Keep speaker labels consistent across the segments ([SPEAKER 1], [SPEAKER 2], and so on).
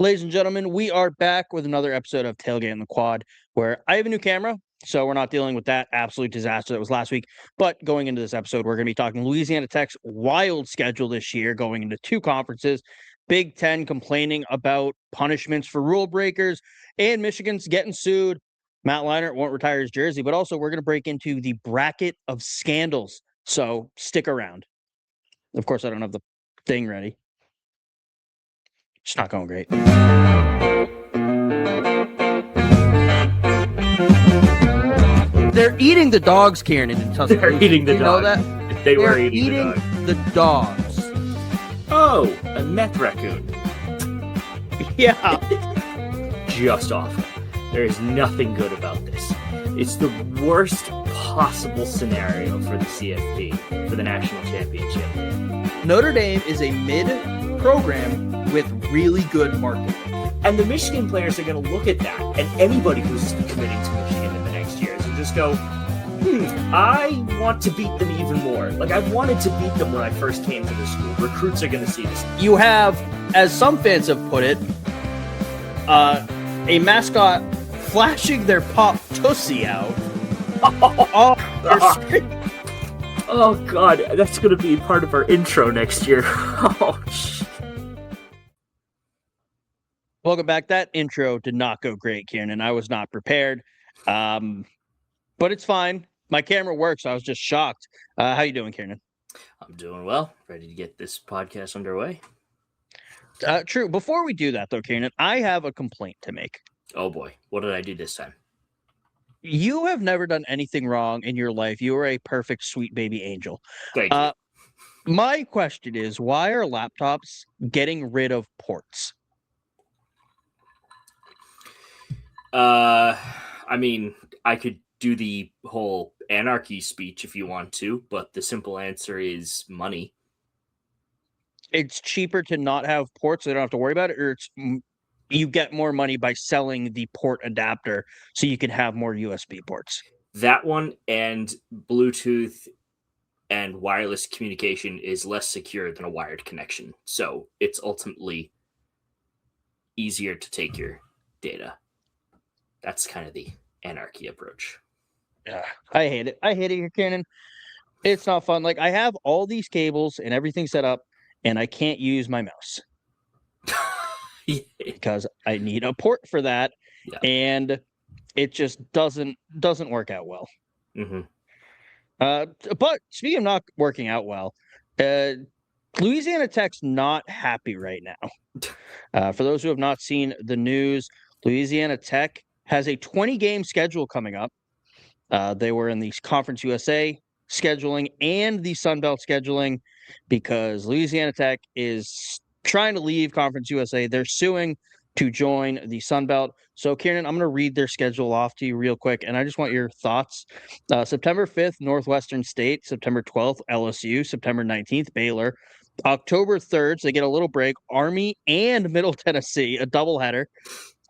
[SPEAKER 1] Ladies and gentlemen, we are back with another episode of Tailgate in the Quad, where I have a new camera, so we're not dealing with that absolute disaster that was last week. But going into this episode, we're going to be talking Louisiana Tech's wild schedule this year, going into two conferences, Big Ten complaining about punishments for rule breakers, and Michigan's getting sued. Matt Leinart won't retire his jersey, but also we're going to break into the bracket of scandals, so stick around. Of course, I don't have the thing ready. It's not going great. They're eating the dogs, Ciarnan, in Tuscaloosa.
[SPEAKER 2] They're eating the
[SPEAKER 1] you
[SPEAKER 2] dogs.
[SPEAKER 1] Know that?
[SPEAKER 2] They were
[SPEAKER 1] They're
[SPEAKER 2] eating
[SPEAKER 1] the dogs.
[SPEAKER 2] Oh, a meth raccoon.
[SPEAKER 1] Yeah.
[SPEAKER 2] Just awful. There is nothing good about this. It's the worst possible scenario for the CFP, for the national championship.
[SPEAKER 1] Notre Dame is a mid-program with really good marketing.
[SPEAKER 2] And the Michigan players are going to look at that, and anybody who's committing to Michigan in the next years, and just go, I want to beat them even more. Like, I wanted to beat them when I first came to the school. Recruits are going to see this.
[SPEAKER 1] You have, as some fans have put it, a mascot flashing their pop tussie out.
[SPEAKER 2] Oh, God, that's going to be part of our intro next year. Oh, shit.
[SPEAKER 1] Welcome back. That intro did not go great, Ciarnan. I was not prepared, but it's fine. My camera works. I was just shocked. How you doing, Ciarnan?
[SPEAKER 2] I'm doing well. Ready to get this podcast underway.
[SPEAKER 1] True. Before we do that, though, Ciarnan, I have a complaint to make.
[SPEAKER 2] Oh, boy. What did I do this time?
[SPEAKER 1] You have never done anything wrong in your life. You are a perfect, sweet baby angel.
[SPEAKER 2] Thank you.
[SPEAKER 1] My question is, why are laptops getting rid of ports?
[SPEAKER 2] I mean, I could do the whole anarchy speech if you want to, but the simple answer is money.
[SPEAKER 1] It's cheaper to not have ports, so they don't have to worry about it, or you get more money by selling the port adapter so you can have more USB ports.
[SPEAKER 2] That one, and Bluetooth and wireless communication is less secure than a wired connection. So it's ultimately easier to take your data. That's kind of the anarchy approach.
[SPEAKER 1] Yeah, I hate it. I hate it here, Ciarnan. It's not fun. Like, I have all these cables and everything set up, and I can't use my mouse. Because I need a port for that, and it just doesn't work out well.
[SPEAKER 2] Mm-hmm.
[SPEAKER 1] But speaking of not working out well, Louisiana Tech's not happy right now. For those who have not seen the news, Louisiana Tech has a 20-game schedule coming up. They were in the Conference USA scheduling and the Sun Belt scheduling because Louisiana Tech is trying to leave Conference USA. They're suing to join the Sun Belt. So, Ciarnan, I'm going to read their schedule off to you real quick, and I just want your thoughts. September 5th, Northwestern State. September 12th, LSU. September 19th, Baylor. October 3rd, so they get a little break, Army and Middle Tennessee, a doubleheader.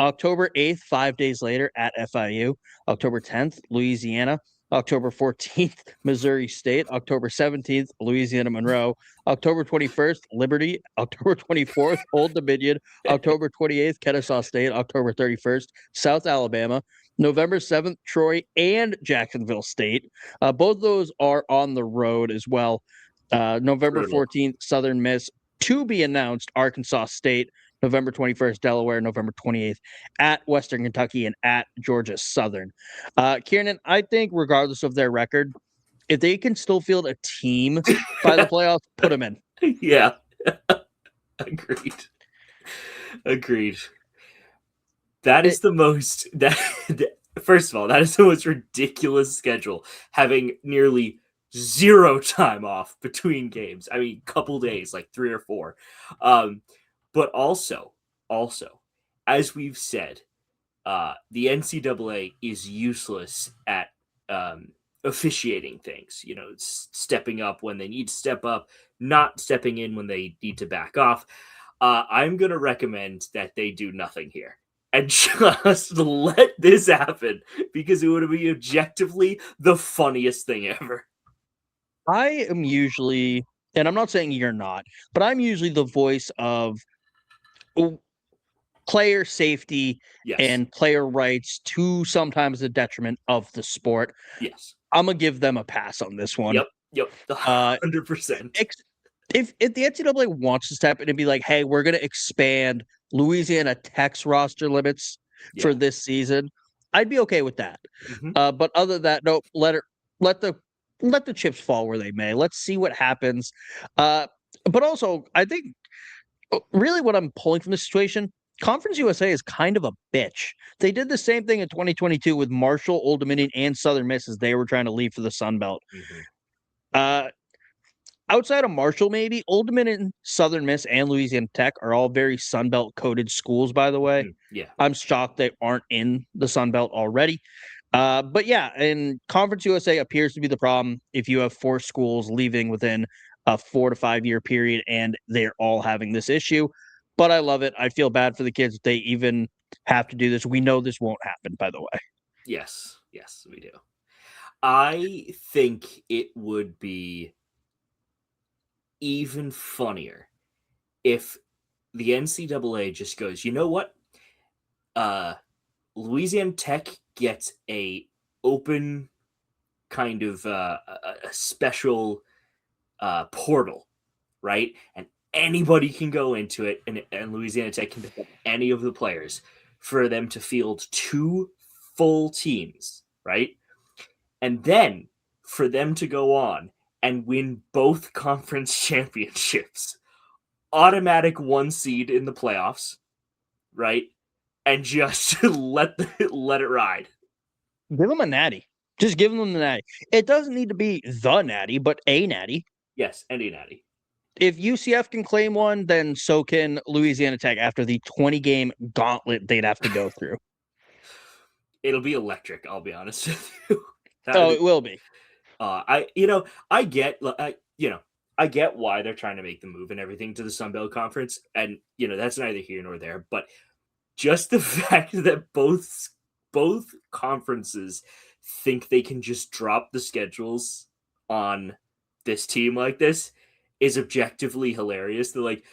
[SPEAKER 1] October 8th, 5 days later, at FIU. October 10th, Louisiana. October 14th, Missouri State. October 17th, Louisiana Monroe. October 21st, Liberty. October 24th, Old Dominion. October 28th, Kennesaw State. October 31st, South Alabama. November 7th, Troy and Jacksonville State. Both of those are on the road as well. November 14th, Southern Miss. To be announced, Arkansas State. November 21st, Delaware. November 28th, at Western Kentucky and at Georgia Southern. Ciarnan, I think regardless of their record, if they can still field a team by the playoffs, put them in.
[SPEAKER 2] Yeah. Agreed. That is the most... First of all, that is the most ridiculous schedule, having nearly zero time off between games. I mean, couple days, like 3 or 4. But also, as we've said, the NCAA is useless at officiating things, stepping up when they need to step up, not stepping in when they need to back off. I'm going to recommend that they do nothing here and just let this happen because it would be objectively the funniest thing ever.
[SPEAKER 1] I am usually, and I'm not saying you're not, but I'm usually the voice of player safety
[SPEAKER 2] Yes.
[SPEAKER 1] and player rights to sometimes the detriment of the sport.
[SPEAKER 2] Yes.
[SPEAKER 1] I'm gonna give them a pass on this one.
[SPEAKER 2] Yep. 100%.
[SPEAKER 1] If the NCAA wants to step in and be like, "Hey, we're gonna expand Louisiana Tech's roster limits
[SPEAKER 2] Yeah.
[SPEAKER 1] for this season," I'd be okay with that.
[SPEAKER 2] Mhm.
[SPEAKER 1] But other than that, no, let the chips fall where they may. Let's see what happens. But also, I think really what I'm pulling from this situation, Conference USA is kind of a bitch. They did the same thing in 2022 with Marshall, Old Dominion, and Southern Miss as they were trying to leave for the Sun Belt.
[SPEAKER 2] Mhm.
[SPEAKER 1] Uh, Outside of Marshall, maybe Old Dominion, Southern Miss, and Louisiana Tech are all very Sun Belt coded schools. By the way,
[SPEAKER 2] Yeah.
[SPEAKER 1] I'm shocked they aren't in the Sun Belt already. But yeah, and Conference USA appears to be the problem if you have 4 schools leaving within a 4 to 5 year period, and they're all having this issue. But I love it. I feel bad for the kids if they even have to do this. We know this won't happen, by the way.
[SPEAKER 2] Yes, we do. I think it would be even funnier if the NCAA just goes, you know what? Louisiana Tech gets a open kind of a special portal, right? And anybody can go into it, and Louisiana Tech can pick up any of the players for them to field 2 full teams, right? And then for them to go on and win both conference championships, automatic 1 seed in the playoffs, right? And just let it ride.
[SPEAKER 1] Give them a natty. Just give them the natty. It doesn't need to be the natty, but a natty.
[SPEAKER 2] Yes, any natty.
[SPEAKER 1] If UCF can claim one, then so can Louisiana Tech after the 20-game gauntlet they'd have to go through.
[SPEAKER 2] It'll be electric, I'll be honest with you.
[SPEAKER 1] It will be.
[SPEAKER 2] I get why they're trying to make the move and everything to the Sun Belt Conference, and that's neither here nor there. But just the fact that both conferences think they can just drop the schedules on this team like this is objectively hilarious. They're like,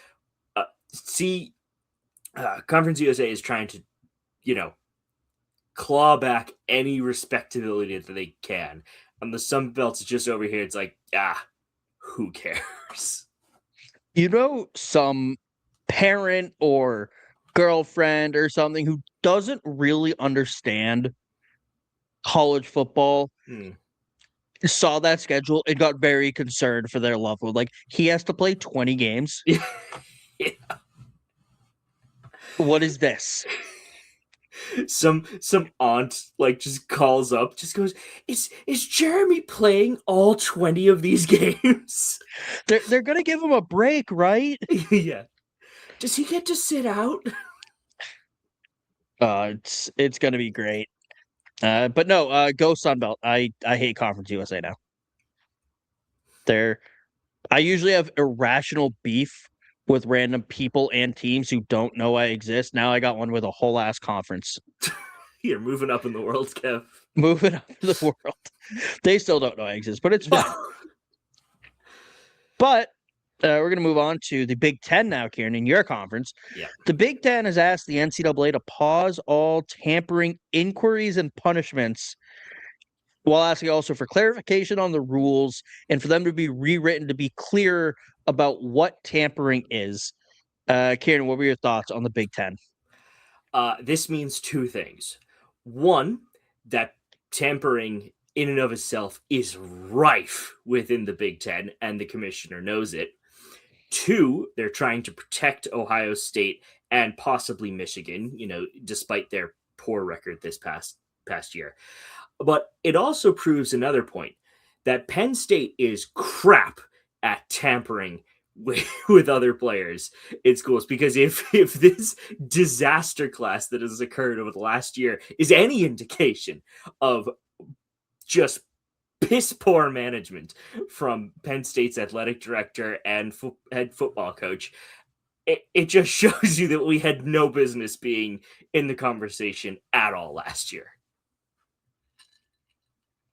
[SPEAKER 2] Conference USA is trying to, claw back any respectability that they can. And the Sun Belt's just over here. It's like, who cares?
[SPEAKER 1] Some parent or girlfriend or something who doesn't really understand college football saw that schedule and got very concerned for their loved one. Like, he has to play 20 games.
[SPEAKER 2] Yeah.
[SPEAKER 1] What is this?
[SPEAKER 2] Some aunt just calls up, just goes, is Jeremy playing all 20 of these games?
[SPEAKER 1] They're gonna give him a break, right?
[SPEAKER 2] Yeah. Does he get to sit out?
[SPEAKER 1] It's gonna be great. But no, go Sunbelt. I hate Conference USA now. I usually have irrational beef with random people and teams who don't know I exist. Now I got one with a whole ass conference.
[SPEAKER 2] You're moving up in the world, Kev.
[SPEAKER 1] Moving up in the world. They still don't know I exist, but it's fine. But we're going to move on to the Big Ten now, Ciarnan, in your conference.
[SPEAKER 2] Yeah.
[SPEAKER 1] The Big Ten has asked the NCAA to pause all tampering inquiries and punishments while asking also for clarification on the rules and for them to be rewritten to be clear about what tampering is. Ciarnan, what were your thoughts on the Big Ten?
[SPEAKER 2] This means 2 things. One, that tampering in and of itself is rife within the Big Ten, and the commissioner knows it. 2, they're trying to protect Ohio State and possibly Michigan, despite their poor record this past year. But it also proves another point, that Penn State is crap at tampering with other players in schools, because if this disaster class that has occurred over the last year is any indication of just piss poor management from Penn State's athletic director and head football coach, it just shows you that we had no business being in the conversation at all last year.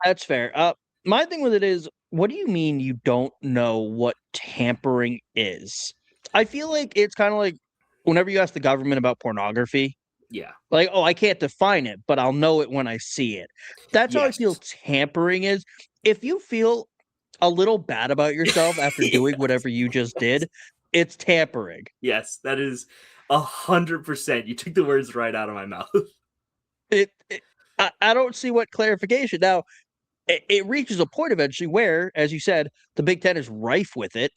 [SPEAKER 1] That's fair. My thing with it is, what do you mean you don't know what tampering is? I feel like it's kind of like whenever you ask the government about pornography,
[SPEAKER 2] Yeah.
[SPEAKER 1] like, oh, I can't define it, but I'll know it when I see it. That's how I
[SPEAKER 2] Yes.
[SPEAKER 1] feel tampering is. If you feel a little bad about yourself after doing
[SPEAKER 2] Yes.
[SPEAKER 1] whatever you just did, it's tampering.
[SPEAKER 2] Yes, that is 100%. You took the words right out of my mouth.
[SPEAKER 1] I don't see what clarification. Now, it reaches a point eventually where, as you said, the Big Ten is rife with it,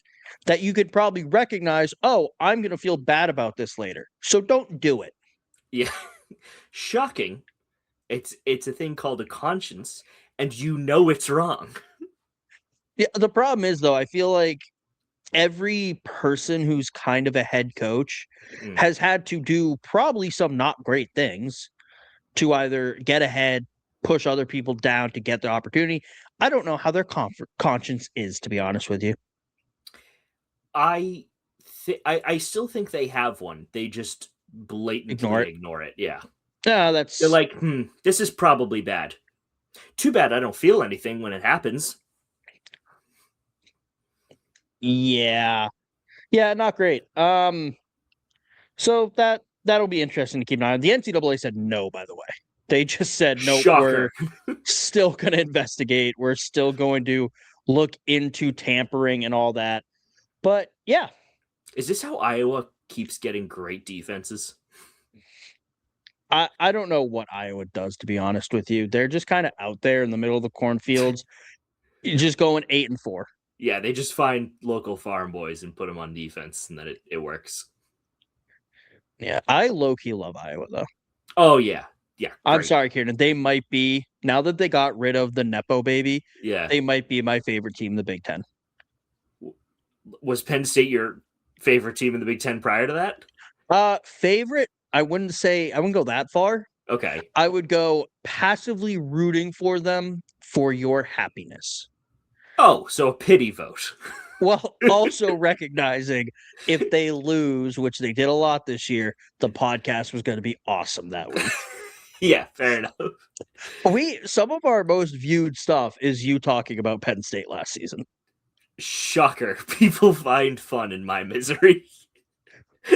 [SPEAKER 1] that you could probably recognize, oh, I'm going to feel bad about this later. So don't do it.
[SPEAKER 2] Yeah. Shocking. It's a thing called a conscience, and you know it's wrong.
[SPEAKER 1] Yeah, the problem is, though, I feel like every person who's kind of a head coach has had to do probably some not great things to either get ahead, push other people down to get the opportunity. I don't know how their conscience is, to be honest with you.
[SPEAKER 2] I still think they have one. They just
[SPEAKER 1] Ignore
[SPEAKER 2] blatantly
[SPEAKER 1] it.
[SPEAKER 2] ignore it. Yeah.
[SPEAKER 1] No,
[SPEAKER 2] They're
[SPEAKER 1] that's
[SPEAKER 2] like, this is probably bad. Too bad I don't feel anything when it happens.
[SPEAKER 1] yeah. Yeah, not great. So that'll be interesting to keep an eye on. The NCAA said no, by the way. They just said no, we're
[SPEAKER 2] Shocker.
[SPEAKER 1] still going to investigate. We're still going to look into tampering and all that. But yeah,
[SPEAKER 2] Is this how Iowa keeps getting great defenses?
[SPEAKER 1] I don't know what Iowa does, to be honest with you. They're just kind of out there in the middle of the cornfields, just going 8-4.
[SPEAKER 2] Yeah, they just find local farm boys and put them on defense, and then it works.
[SPEAKER 1] Yeah, I low-key love Iowa, though.
[SPEAKER 2] Oh, yeah. Yeah.
[SPEAKER 1] I'm
[SPEAKER 2] Great.
[SPEAKER 1] sorry, Ciarnan. They might be, now that they got rid of the Nepo baby,
[SPEAKER 2] Yeah.
[SPEAKER 1] they might be my favorite team in the Big Ten.
[SPEAKER 2] Was Penn State your favorite team in the Big Ten prior to that?
[SPEAKER 1] Favorite, I wouldn't go that far.
[SPEAKER 2] Okay.
[SPEAKER 1] I would go passively rooting for them for your happiness.
[SPEAKER 2] Oh, so a pity vote.
[SPEAKER 1] Well, also recognizing if they lose, which they did a lot this year, the podcast was going to be awesome that week.
[SPEAKER 2] Yeah, fair enough.
[SPEAKER 1] Some of our most viewed stuff is you talking about Penn State last season.
[SPEAKER 2] Shocker. People find fun in my misery.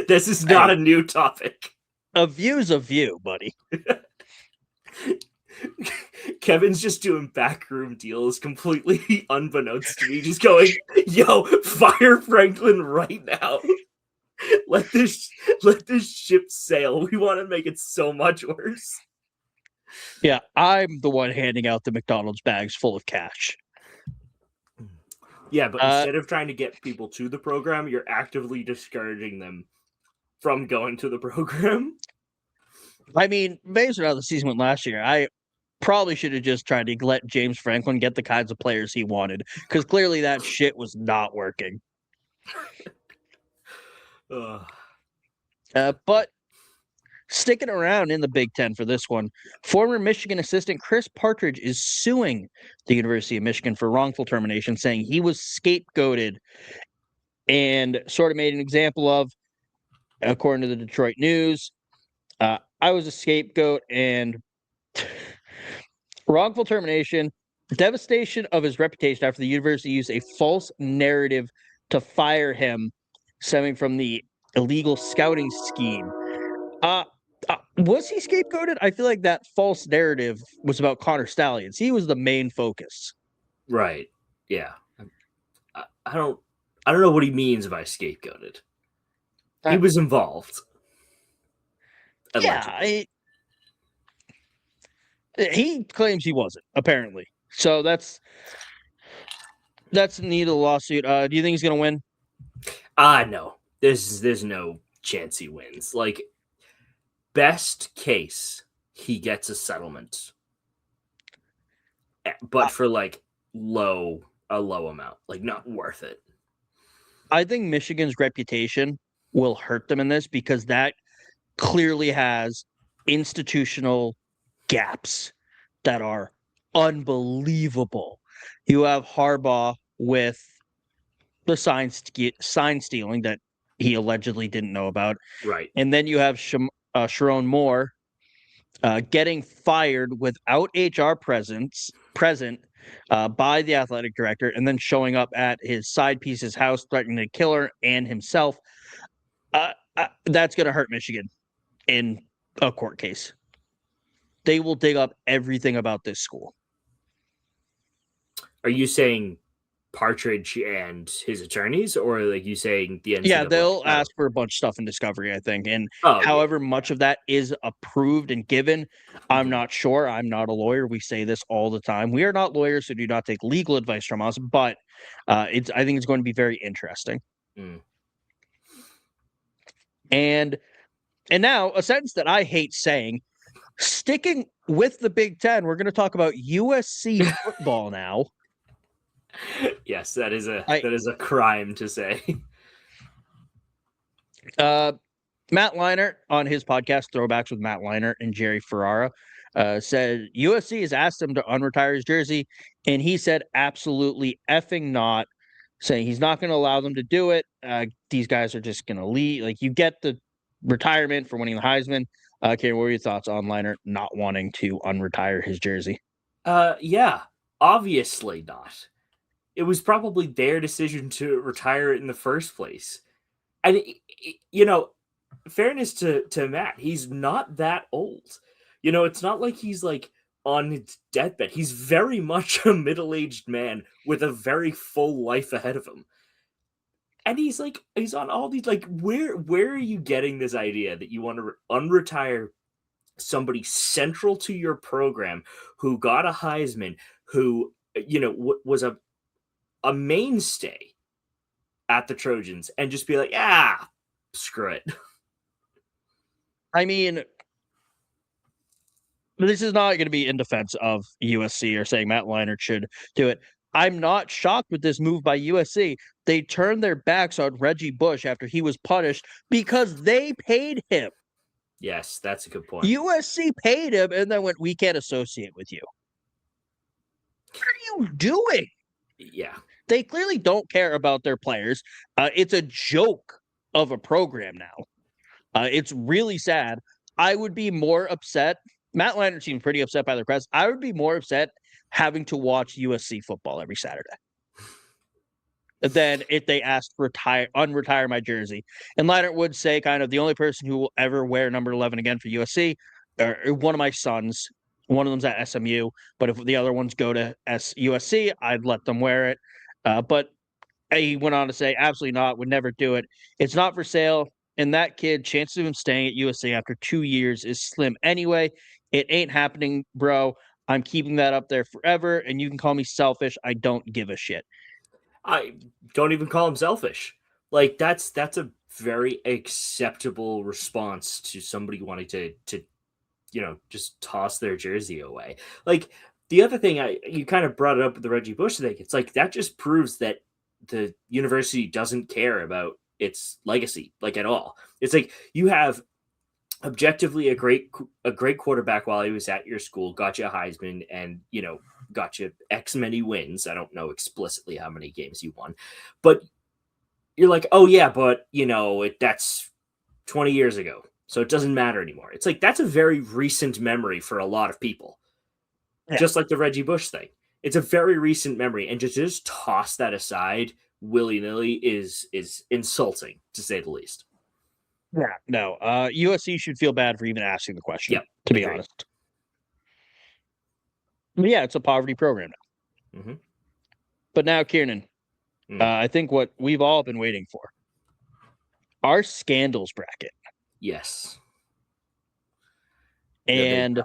[SPEAKER 2] This is not a new topic.
[SPEAKER 1] A view's a view, buddy.
[SPEAKER 2] Kevin's just doing backroom deals completely unbeknownst to me, just going, yo, fire Franklin right now. Let this ship sail. We want to make it so much worse.
[SPEAKER 1] Yeah, I'm the one handing out the McDonald's bags full of cash.
[SPEAKER 2] Yeah, but instead of trying to get people to the program, you're actively discouraging them from going to the program.
[SPEAKER 1] I mean, based on how the season went last year, I probably should have just tried to let James Franklin get the kinds of players he wanted, because clearly that shit was not working. But sticking around in the Big Ten for this one, former Michigan assistant Chris Partridge is suing the University of Michigan for wrongful termination, saying he was scapegoated and sort of made an example of, according to the Detroit News, I was a scapegoat and wrongful termination, devastation of his reputation after the university used a false narrative to fire him, stemming from the illegal scouting scheme. Was he scapegoated? I feel like that false narrative was about Connor Stallions. He was the main focus.
[SPEAKER 2] Right. Yeah. I don't know what he means by scapegoated. He was involved.
[SPEAKER 1] Allegedly. Yeah, he claims he wasn't, apparently. So that's the need of the lawsuit. Do you think he's gonna win?
[SPEAKER 2] No. There's no chance he wins. Like, best case, he gets a settlement. But for like a low amount. Like, not worth it.
[SPEAKER 1] I think Michigan's reputation will hurt them in this, because that clearly has institutional gaps that are unbelievable. You have Harbaugh with the sign stealing that he allegedly didn't know about.
[SPEAKER 2] Right.
[SPEAKER 1] And then you have Sharon Moore getting fired without HR present by the athletic director, and then showing up at his side piece's house threatening to kill her and himself. That's going to hurt Michigan in a court case. They will dig up everything about this school.
[SPEAKER 2] Are you saying Partridge and his attorneys, or like you saying the NCAA?
[SPEAKER 1] Yeah, they'll ask for a bunch of stuff in discovery, I think. And however much of that is approved and given, I'm not sure. I'm not a lawyer. We say this all the time. We are not lawyers, so do not take legal advice from us. But I think it's going to be very interesting. And now a sentence that I hate saying, sticking with the Big Ten, we're going to talk about USC football now.
[SPEAKER 2] Yes, that is a crime to say.
[SPEAKER 1] Matt Leinart on his podcast, Throwbacks with Matt Leinart and Jerry Ferrara, said USC has asked him to unretire his jersey, and he said absolutely effing not, saying he's not going to allow them to do it. These guys are just going to leave. Like, you get the retirement for winning the Heisman. Karen, what are your thoughts on Leinart not wanting to unretire his jersey?
[SPEAKER 2] Yeah, obviously not. It was probably their decision to retire it in the first place. And, fairness to Matt, he's not that old. It's not like he's like on his deathbed. He's very much a middle-aged man with a very full life ahead of him. And he's on all these, like, where are you getting this idea that you want to unretire somebody central to your program who got a Heisman, who, was a mainstay at the Trojans, and just be like, screw it.
[SPEAKER 1] I mean, this is not going to be in defense of USC or saying Matt Leinart should do it. I'm not shocked with this move by USC. They turned their backs on Reggie Bush after he was punished because they paid him.
[SPEAKER 2] Yes, that's a good point.
[SPEAKER 1] USC paid him and then went, we can't associate with you. What are you doing?
[SPEAKER 2] Yeah.
[SPEAKER 1] They clearly don't care about their players. It's a joke of a program now. It's really sad. I would be more upset. Matt Leinart seems pretty upset by the press. I would be more upset having to watch USC football every Saturday than if they asked unretire my jersey. And Leinart would say kind of the only person who will ever wear number 11 again for USC are one of my sons. One of them's at SMU, but if the other ones go to USC, I'd let them wear it. But he went on to say, absolutely not, would never do it. It's not for sale. And that kid, chances of him staying at USC after 2 years is slim anyway. It ain't happening, bro. I'm keeping that up there forever. And you can call me selfish. I don't give a shit.
[SPEAKER 2] I don't even call him selfish. Like, that's a very acceptable response to somebody wanting to just toss their jersey away. Like, the other thing, you kind of brought it up with the Reggie Bush thing. It's like, that just proves that the university doesn't care about its legacy, like, at all. It's like, you have objectively a great quarterback while he was at your school, got you a Heisman, and, got you X many wins. I don't know explicitly how many games you won, but you're like, oh yeah, but that's 20 years ago, so it doesn't matter anymore. It's like, that's a very recent memory for a lot of people. Yeah. Just like the Reggie Bush thing. It's a very recent memory, and just toss that aside willy-nilly is insulting, to say the least.
[SPEAKER 1] Yeah. No, USC should feel bad for even asking the question, to be honest. But yeah, it's a poverty program now. Mm-hmm. But now, Ciarnan, I think what we've all been waiting for, our scandals bracket.
[SPEAKER 2] Yes.
[SPEAKER 1] And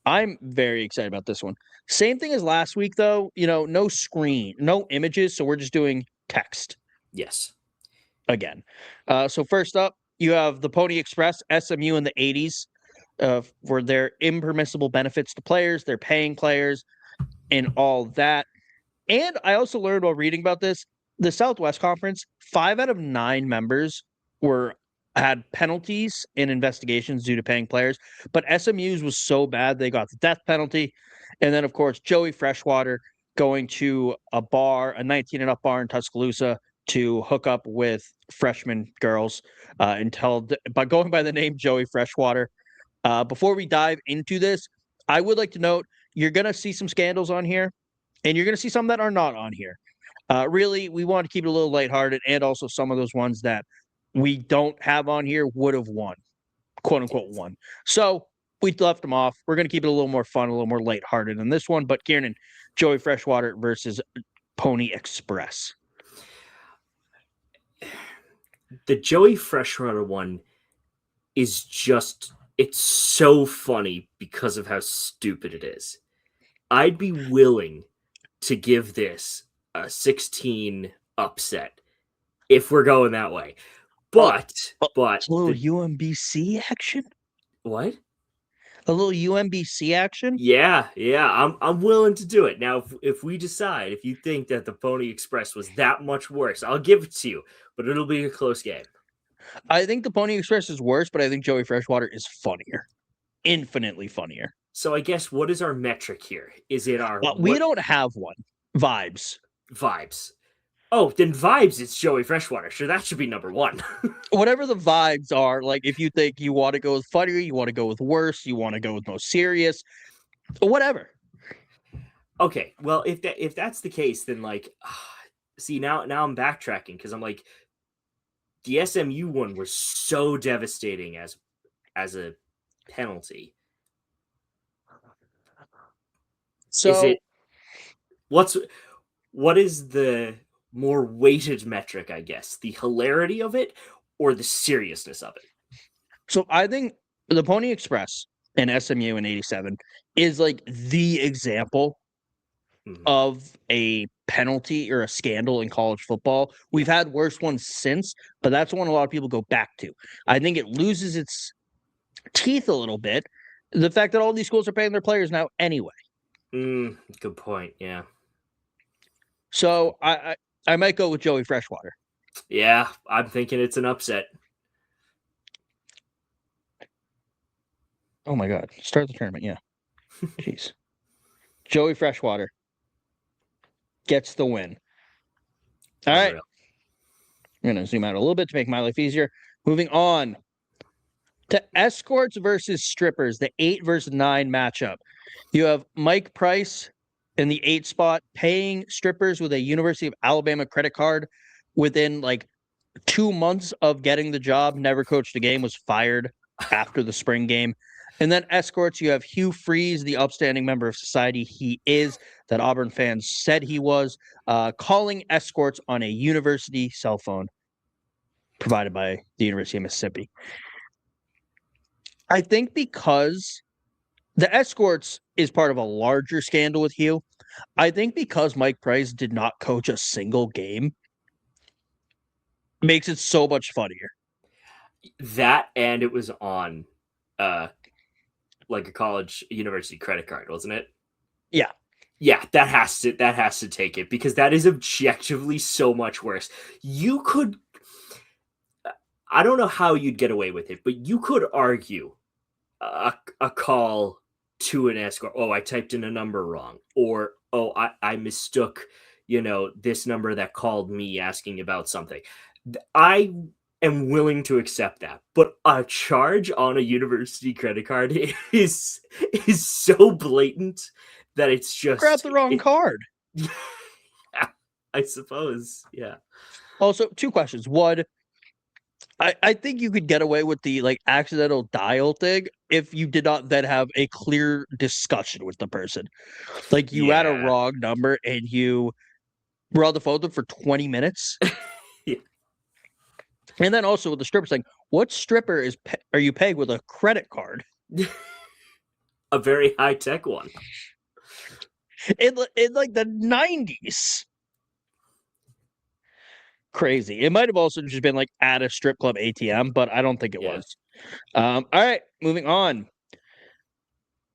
[SPEAKER 1] I'm very excited about this one. Same thing as last week, though. No screen, no images, so we're just doing text.
[SPEAKER 2] Yes.
[SPEAKER 1] Again. So first up, you have the Pony Express, SMU in the 80s, for their impermissible benefits to players, their paying players, and all that. And I also learned while reading about this, the Southwest Conference, 5 out of 9 members had penalties in investigations due to paying players, but SMU's was so bad they got the death penalty. And then, of course, Joey Freshwater going to a 19 and up bar in Tuscaloosa to hook up with freshman girls by going by the name Joey Freshwater. Before we dive into this, I would like to note you're going to see some scandals on here, and you're going to see some that are not on here. Really, we want to keep it a little lighthearted, and also some of those ones that we don't have on here would have won, quote unquote won. So we left them off. We're going to keep it a little more fun, a little more lighthearted in this one. But Ciarnan, Joey Freshwater versus Pony Express.
[SPEAKER 2] The Joey Freshwater one is just, it's so funny because of how stupid it is. I'd be willing to give this a 16 upset if we're going that way. But
[SPEAKER 1] a little UMBC action?
[SPEAKER 2] What?
[SPEAKER 1] A little UMBC action?
[SPEAKER 2] Yeah, I'm willing to do it. Now, if we decide, if you think that the Pony Express was that much worse, I'll give it to you, but it'll be a close game.
[SPEAKER 1] I think the Pony Express is worse, but I think Joey Freshwater is funnier. Infinitely funnier.
[SPEAKER 2] So I guess, what is our metric here? Is it our...
[SPEAKER 1] we don't have one. Vibes.
[SPEAKER 2] Oh, then vibes, it's Joey Freshwater. Sure, that should be number one.
[SPEAKER 1] Whatever the vibes are, like if you think you want to go with funnier, you want to go with worse, you want to go with most serious, whatever.
[SPEAKER 2] Okay, well, if that's the case, then like, see, now I'm backtracking because I'm like, the SMU one was so devastating as a penalty.
[SPEAKER 1] So
[SPEAKER 2] what is the more weighted metric, I guess? The hilarity of it or the seriousness of it?
[SPEAKER 1] So I think the Pony Express and SMU in 87 is like the example of a penalty or a scandal in college football. We've had worse ones since, but that's one a lot of people go back to. I think it loses its teeth a little bit. The fact that all these schools are paying their players now anyway.
[SPEAKER 2] Good point. Yeah.
[SPEAKER 1] So I might go with Joey Freshwater.
[SPEAKER 2] Yeah, I'm thinking it's an upset.
[SPEAKER 1] Oh my God. Start the tournament. Yeah. Jeez. Joey Freshwater gets the win. All right. I'm going to zoom out a little bit to make my life easier. Moving on to escorts versus strippers, the 8 versus 9 matchup. You have Mike Price in the 8 spot paying strippers with a University of Alabama credit card within like 2 months of getting the job. Never coached a game, was fired after the spring game. And then escorts, you have Hugh Freeze, the upstanding member of society he is, that Auburn fans said he was, calling escorts on a university cell phone provided by the University of Mississippi. I think because the escorts is part of a larger scandal with Hugh, I think because Mike Price did not coach a single game makes it so much funnier.
[SPEAKER 2] That, and it was on like a college university credit card, wasn't it?
[SPEAKER 1] Yeah.
[SPEAKER 2] Yeah, that has to take it, because that is objectively so much worse. You could, I don't know how you'd get away with it, but you could argue a call to an escort. Oh, I typed in a number wrong, or oh, I mistook, this number that called me asking about something. I am willing to accept that, but a charge on a university credit card is so blatant that it's just
[SPEAKER 1] grab the wrong card.
[SPEAKER 2] Yeah, I suppose. Yeah.
[SPEAKER 1] Also, 2 questions. One, I think you could get away with the like accidental dial thing if you did not then have a clear discussion with the person. Like you had a wrong number and you were on the phone with them for 20 minutes.
[SPEAKER 2] Yeah.
[SPEAKER 1] And then also with the stripper saying, what stripper are you paying with a credit card?
[SPEAKER 2] A very high-tech one.
[SPEAKER 1] In like the 90s. Crazy. It might have also just been like at a strip club ATM, but I don't think it was. All right, moving on.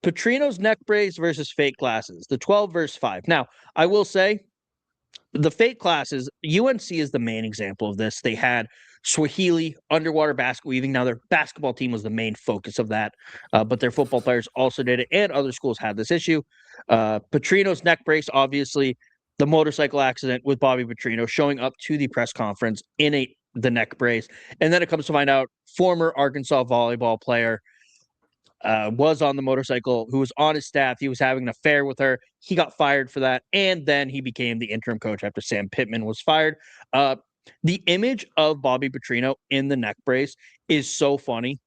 [SPEAKER 1] Petrino's neck brace versus fake glasses, the 12 versus 5. Now, I will say the fake glasses, UNC is the main example of this. They had Swahili underwater basket weaving. Now, their basketball team was the main focus of that, but their football players also did it, and other schools had this issue. Petrino's neck brace, obviously, the motorcycle accident with Bobby Petrino showing up to the press conference in the neck brace. And then it comes to find out former Arkansas volleyball player was on the motorcycle, who was on his staff. He was having an affair with her. He got fired for that. And then he became the interim coach after Sam Pittman was fired. The image of Bobby Petrino in the neck brace is so funny.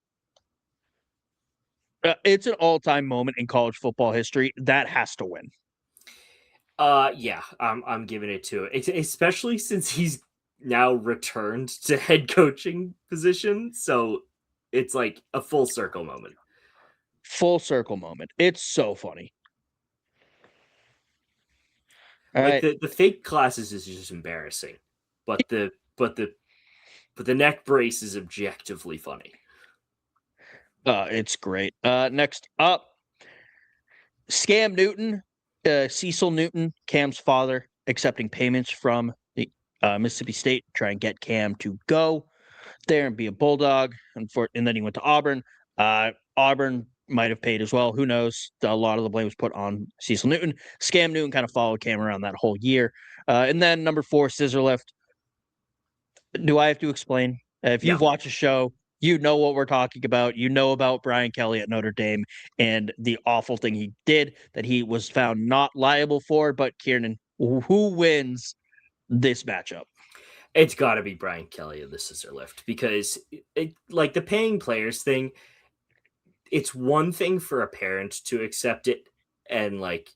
[SPEAKER 1] It's an all-time moment in college football history. That has to win.
[SPEAKER 2] Yeah, I'm giving it to it, especially since he's now returned to head coaching position. So it's like a full circle moment.
[SPEAKER 1] Full circle moment. It's so funny. All
[SPEAKER 2] Like
[SPEAKER 1] right.
[SPEAKER 2] the fake classes is just embarrassing, but the neck brace is objectively funny.
[SPEAKER 1] It's great. Next up, Scam Newton, Cecil Newton, Cam's father, accepting payments from the Mississippi State, try and get Cam to go there and be a Bulldog. And then he went to Auburn. Auburn might have paid as well. Who knows? A lot of the blame was put on Cecil Newton. Scam Newton kind of followed Cam around that whole year. And then number 4, Scissor Lift. Do I have to explain? If you've watched a show, you know what we're talking about. You know about Brian Kelly at Notre Dame and the awful thing he did that he was found not liable for. But Ciarnan, who wins this matchup?
[SPEAKER 2] It's got to be Brian Kelly of the Scissor Lift because, like the paying players thing, it's one thing for a parent to accept it and like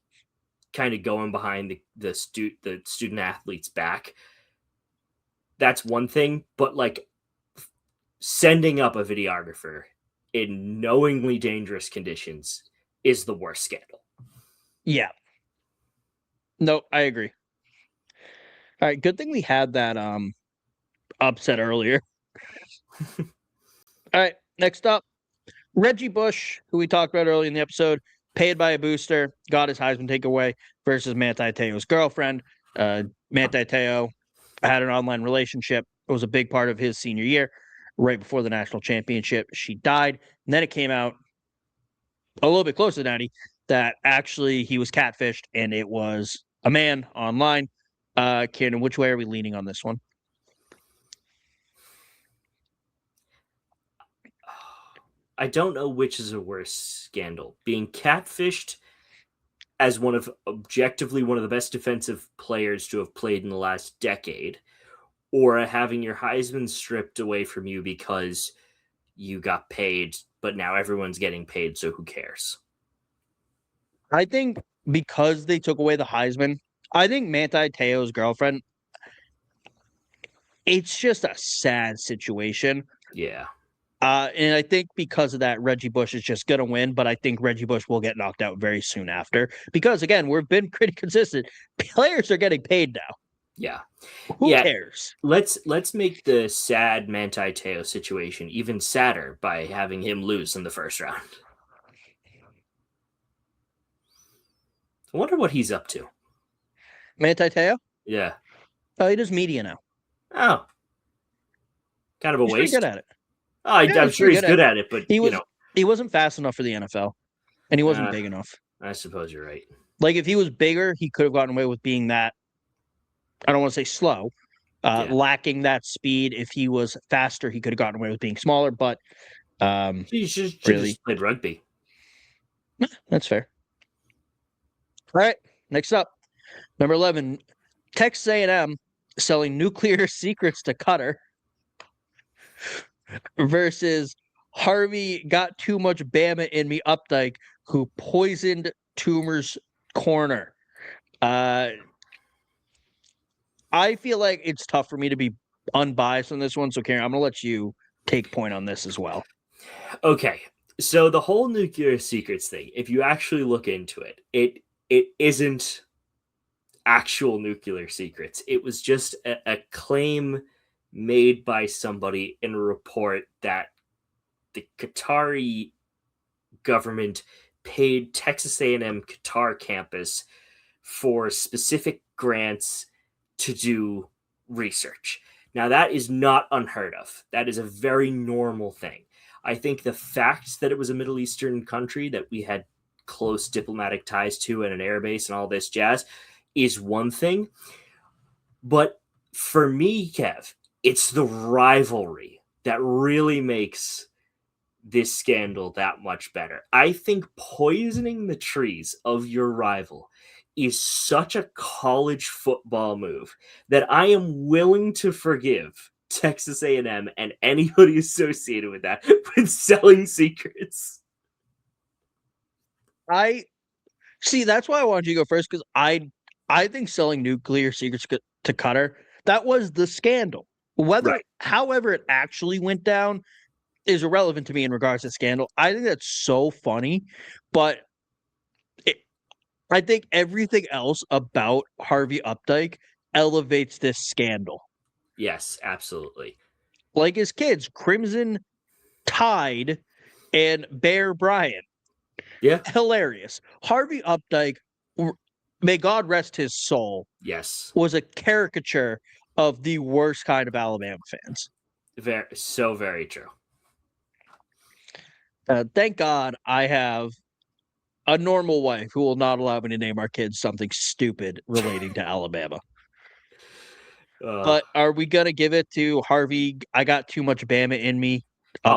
[SPEAKER 2] kind of going behind the student athlete's back. That's one thing, but like sending up a videographer in knowingly dangerous conditions is the worst scandal.
[SPEAKER 1] Yeah. No, I agree. All right, good thing we had that upset earlier. All right, next up, Reggie Bush, who we talked about earlier in the episode, paid by a booster, got his Heisman takeaway versus Manti Te'o's girlfriend. Manti Te'o had an online relationship. It was a big part of his senior year, right before the national championship. She died, and then it came out a little bit closer to 90 that actually he was catfished, and it was a man online. Ciarnan, which way are we leaning on this one?
[SPEAKER 2] I don't know which is a worse scandal. Being catfished as objectively one of the best defensive players to have played in the last decade, or having your Heisman stripped away from you because you got paid, but now everyone's getting paid, so who cares?
[SPEAKER 1] I think because they took away the Heisman, I think Manti Te'o's girlfriend, it's just a sad situation.
[SPEAKER 2] Yeah.
[SPEAKER 1] And I think because of that, Reggie Bush is just going to win, but I think Reggie Bush will get knocked out very soon after. Because, again, we've been pretty consistent. Players are getting paid now.
[SPEAKER 2] Yeah.
[SPEAKER 1] Who cares?
[SPEAKER 2] Let's make the sad Manti Te'o situation even sadder by having him lose in the first round. I wonder what he's up to.
[SPEAKER 1] Manti Te'o?
[SPEAKER 2] Yeah.
[SPEAKER 1] Oh, he does media now.
[SPEAKER 2] Oh. Kind of a
[SPEAKER 1] he's
[SPEAKER 2] waste.
[SPEAKER 1] Pretty good at it.
[SPEAKER 2] Oh, I'm sure he's good at it, but
[SPEAKER 1] he wasn't fast enough for the NFL, and he wasn't big enough.
[SPEAKER 2] I suppose you're right.
[SPEAKER 1] Like if he was bigger, he could have gotten away with being that. I don't want to say slow, lacking that speed. If he was faster, he could have gotten away with being smaller. But
[SPEAKER 2] he should really just played rugby.
[SPEAKER 1] That's fair. All right, next up, number 11, Texas A&M selling nuclear secrets to Qatar versus Harvey got too much Bama in me Updike, who poisoned Toomer's corner. I feel like it's tough for me to be unbiased on this one, so Ciarnan, I'm going to let you take point on this as well.
[SPEAKER 2] Okay, so the whole nuclear secrets thing, if you actually look into it, it isn't actual nuclear secrets. It was just a claim made by somebody in a report that the Qatari government paid Texas A&M Qatar campus for specific grants to do research. Now, that is not unheard of. That is a very normal thing. I think the fact that it was a Middle Eastern country that we had close diplomatic ties to and an airbase and all this jazz is one thing. But for me, Kev, it's the rivalry that really makes this scandal that much better. I think poisoning the trees of your rival is such a college football move that I am willing to forgive Texas A&M and anybody associated with that with selling secrets.
[SPEAKER 1] I see. That's why I wanted you to go first, because I think selling nuclear secrets to Qatar, that was the scandal.
[SPEAKER 2] Right.
[SPEAKER 1] However, it actually went down is irrelevant to me in regards to scandal. I think that's so funny, but I think everything else about Harvey Updike elevates this scandal.
[SPEAKER 2] Yes, absolutely.
[SPEAKER 1] Like his kids, Crimson Tide and Bear Bryant.
[SPEAKER 2] Yeah.
[SPEAKER 1] Hilarious. Harvey Updike, may God rest his soul,
[SPEAKER 2] Yes.
[SPEAKER 1] was a caricature of the worst kind of Alabama fans.
[SPEAKER 2] Very true.
[SPEAKER 1] Thank God I have a normal wife who will not allow me to name our kids something stupid relating to Alabama. But are we gonna give it to Harvey? I got too much Bama in me.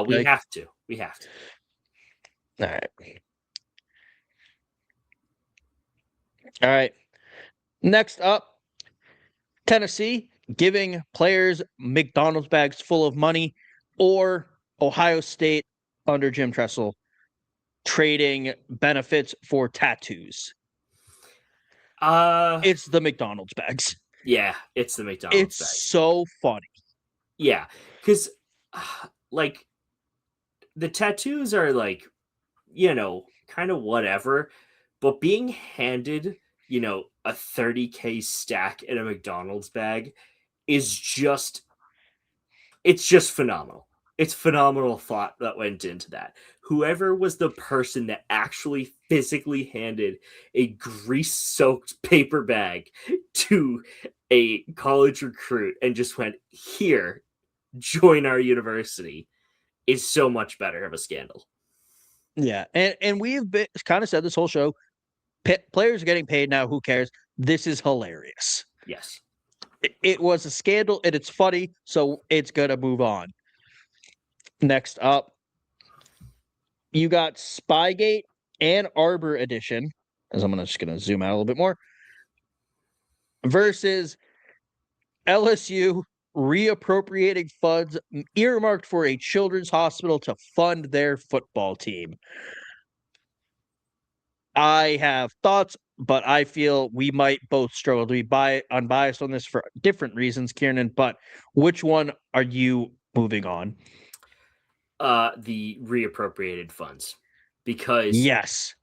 [SPEAKER 2] We have to. We have to.
[SPEAKER 1] All right. All right. Next up, Tennessee giving players McDonald's bags full of money, or Ohio State under Jim Tressel trading benefits for tattoos. It's the McDonald's bags.
[SPEAKER 2] Yeah, it's the McDonald's bag.
[SPEAKER 1] It's so funny.
[SPEAKER 2] Yeah, because like the tattoos are like, kind of whatever, but being handed, a 30K stack in a McDonald's bag is it's just phenomenal. It's phenomenal thought that went into that. Whoever was the person that actually physically handed a grease-soaked paper bag to a college recruit and just went, here, join our university, is so much better of a scandal.
[SPEAKER 1] Yeah, and we've been kind of said this whole show, players are getting paid now. Who cares? This is hilarious.
[SPEAKER 2] Yes.
[SPEAKER 1] It was a scandal and it's funny, so it's gonna move on. Next up, you got Spygate and Arbor Edition, as I'm just gonna zoom out a little bit more, versus LSU reappropriating funds earmarked for a children's hospital to fund their football team. I have thoughts, but I feel we might both struggle to be unbiased on this for different reasons, Ciarnan. But which one are you moving on?
[SPEAKER 2] The reappropriated funds, because
[SPEAKER 1] Yes,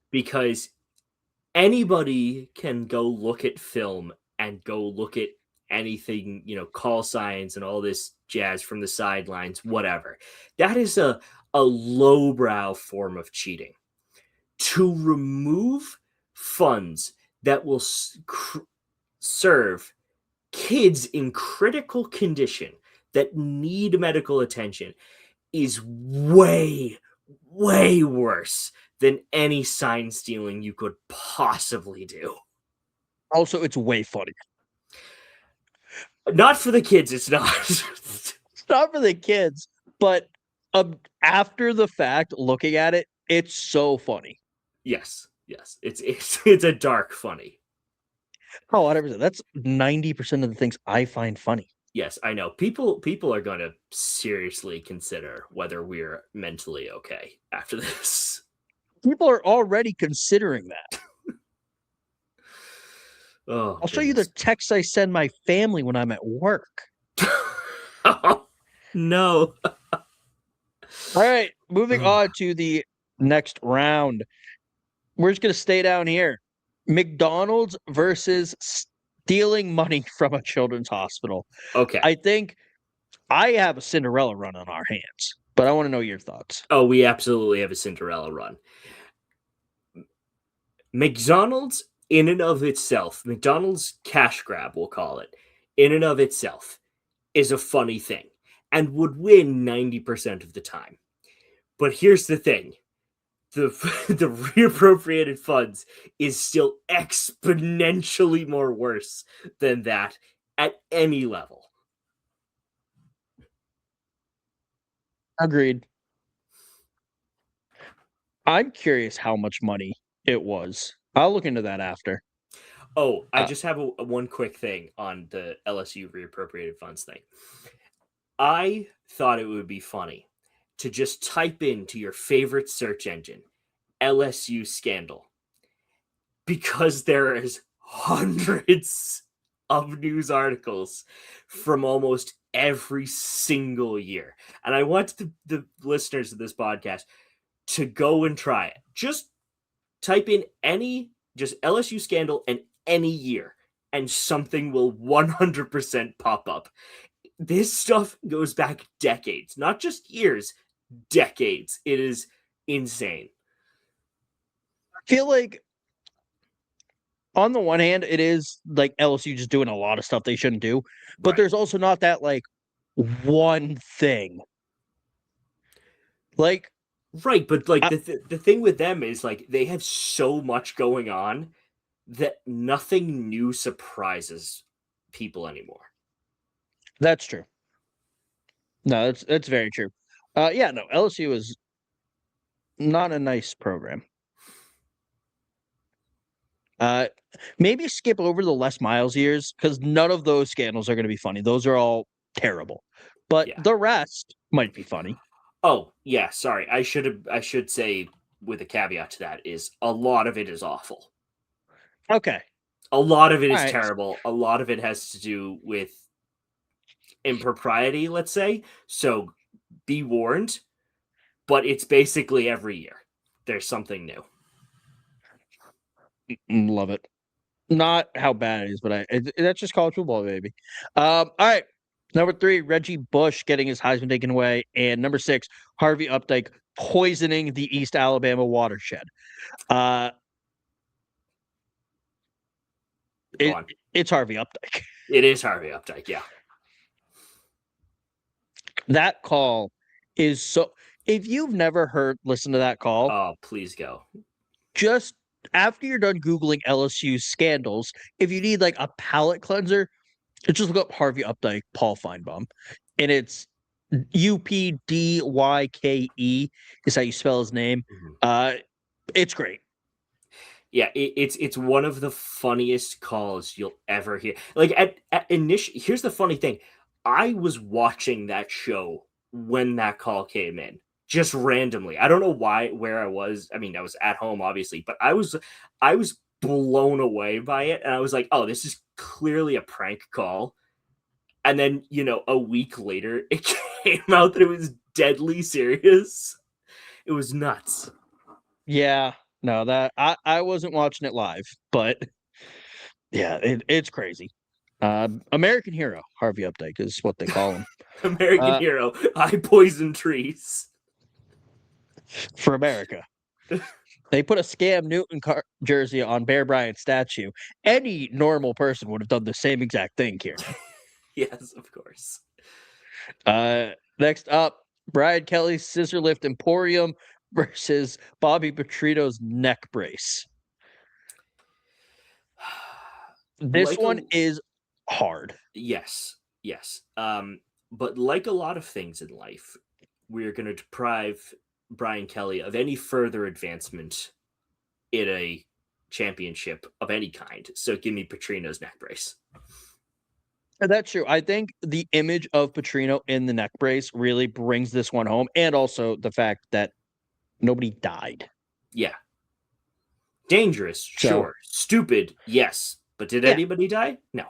[SPEAKER 2] anybody can go look at film and go look at anything, call signs and all this jazz from the sidelines, whatever. That is a lowbrow form of cheating. To remove funds that will serve kids in critical condition that need medical attention is way, way worse than any sign stealing you could possibly do.
[SPEAKER 1] also it's way funny.
[SPEAKER 2] Not for the kids, it's not.
[SPEAKER 1] It's not for the kids, but after the fact, looking at it, it's so funny.
[SPEAKER 2] Yes. It's a dark funny.
[SPEAKER 1] Oh, 100%. That's 90% of the things I find funny.
[SPEAKER 2] Yes, I know. People are going to seriously consider whether we're mentally okay after this.
[SPEAKER 1] People are already considering that.
[SPEAKER 2] Oh,
[SPEAKER 1] I'll show you the texts I send my family when I'm at work.
[SPEAKER 2] Oh, no.
[SPEAKER 1] All right, moving on to the next round. We're just going to stay down here. McDonald's versus stealing money from a children's hospital.
[SPEAKER 2] Okay.
[SPEAKER 1] I think I have a Cinderella run on our hands, but I want to know your thoughts.
[SPEAKER 2] Oh, we absolutely have a Cinderella run. McDonald's, in and of itself, McDonald's cash grab, we'll call it, in and of itself, is a funny thing and would win 90% of the time. But here's the thing. The reappropriated funds is still exponentially more worse than that at any level.
[SPEAKER 1] Agreed. I'm curious how much money it was. I'll look into that after.
[SPEAKER 2] Oh, I just have one quick thing on the LSU reappropriated funds thing. I thought it would be funny to just type into your favorite search engine LSU scandal, because there is hundreds of news articles from almost every single year. And I want the listeners of this podcast to go and try it. Just type in just LSU scandal and any year, and something will 100% pop up. This stuff goes back decades, not just years, decades. It is insane.
[SPEAKER 1] I feel like on the one hand, it is like LSU just doing a lot of stuff they shouldn't do, but there's also not that like one thing. Like,
[SPEAKER 2] right, but like the thing with them is like they have so much going on that nothing new surprises people anymore.
[SPEAKER 1] That's true. No, that's very true. Yeah, no, LSU is not a nice program. Maybe skip over the Les Miles years because none of those scandals are going to be funny. Those are all terrible, but the rest might be funny.
[SPEAKER 2] Oh yeah, sorry. I should say with a caveat to that is a lot of it is awful.
[SPEAKER 1] Okay.
[SPEAKER 2] A lot of it is terrible. A lot of it has to do with impropriety, let's say. So be warned, but it's basically every year there's something new.
[SPEAKER 1] Love it. Not how bad it is, but that's just college football, baby. All right. Number 3, Reggie Bush getting his Heisman taken away. And number 6, Harvey Updike poisoning the East Alabama watershed. It's Harvey Updike.
[SPEAKER 2] It is Harvey Updike, yeah.
[SPEAKER 1] That call is so... If you've never listened to that call...
[SPEAKER 2] Oh, please go.
[SPEAKER 1] Just after you're done Googling LSU scandals, if you need like a palate cleanser, just look up Harvey Updike, Paul Feinbaum. And it's Updyke is how you spell his name. It's great.
[SPEAKER 2] Yeah, it's one of the funniest calls you'll ever hear. Like at initial, here's the funny thing. I was watching that show when that call came in, just randomly. I don't know where I was. I mean, I was at home, obviously, but I was blown away by it. And I was like, oh, this is clearly a prank call. And then, a week later, it came out that it was deadly serious. It was nuts.
[SPEAKER 1] Yeah, no, that I wasn't watching it live, but yeah, it's crazy. American hero, Harvey Updike is what they call him.
[SPEAKER 2] American hero. I poison trees.
[SPEAKER 1] For America. They put a Scam Newton jersey on Bear Bryant's statue. Any normal person would have done the same exact thing, Ciarnan.
[SPEAKER 2] Yes, of course.
[SPEAKER 1] Next up, Brian Kelly's Scissor Lift Emporium versus Bobby Petrino's neck brace. This one is hard.
[SPEAKER 2] Yes. But like a lot of things in life, we're going to deprive Brian Kelly of any further advancement in a championship of any kind. So give me Petrino's neck brace.
[SPEAKER 1] That's true. I think the image of Petrino in the neck brace really brings this one home, and also the fact that nobody died.
[SPEAKER 2] Yeah. Dangerous, sure. Stupid, yes. But did anybody die? No.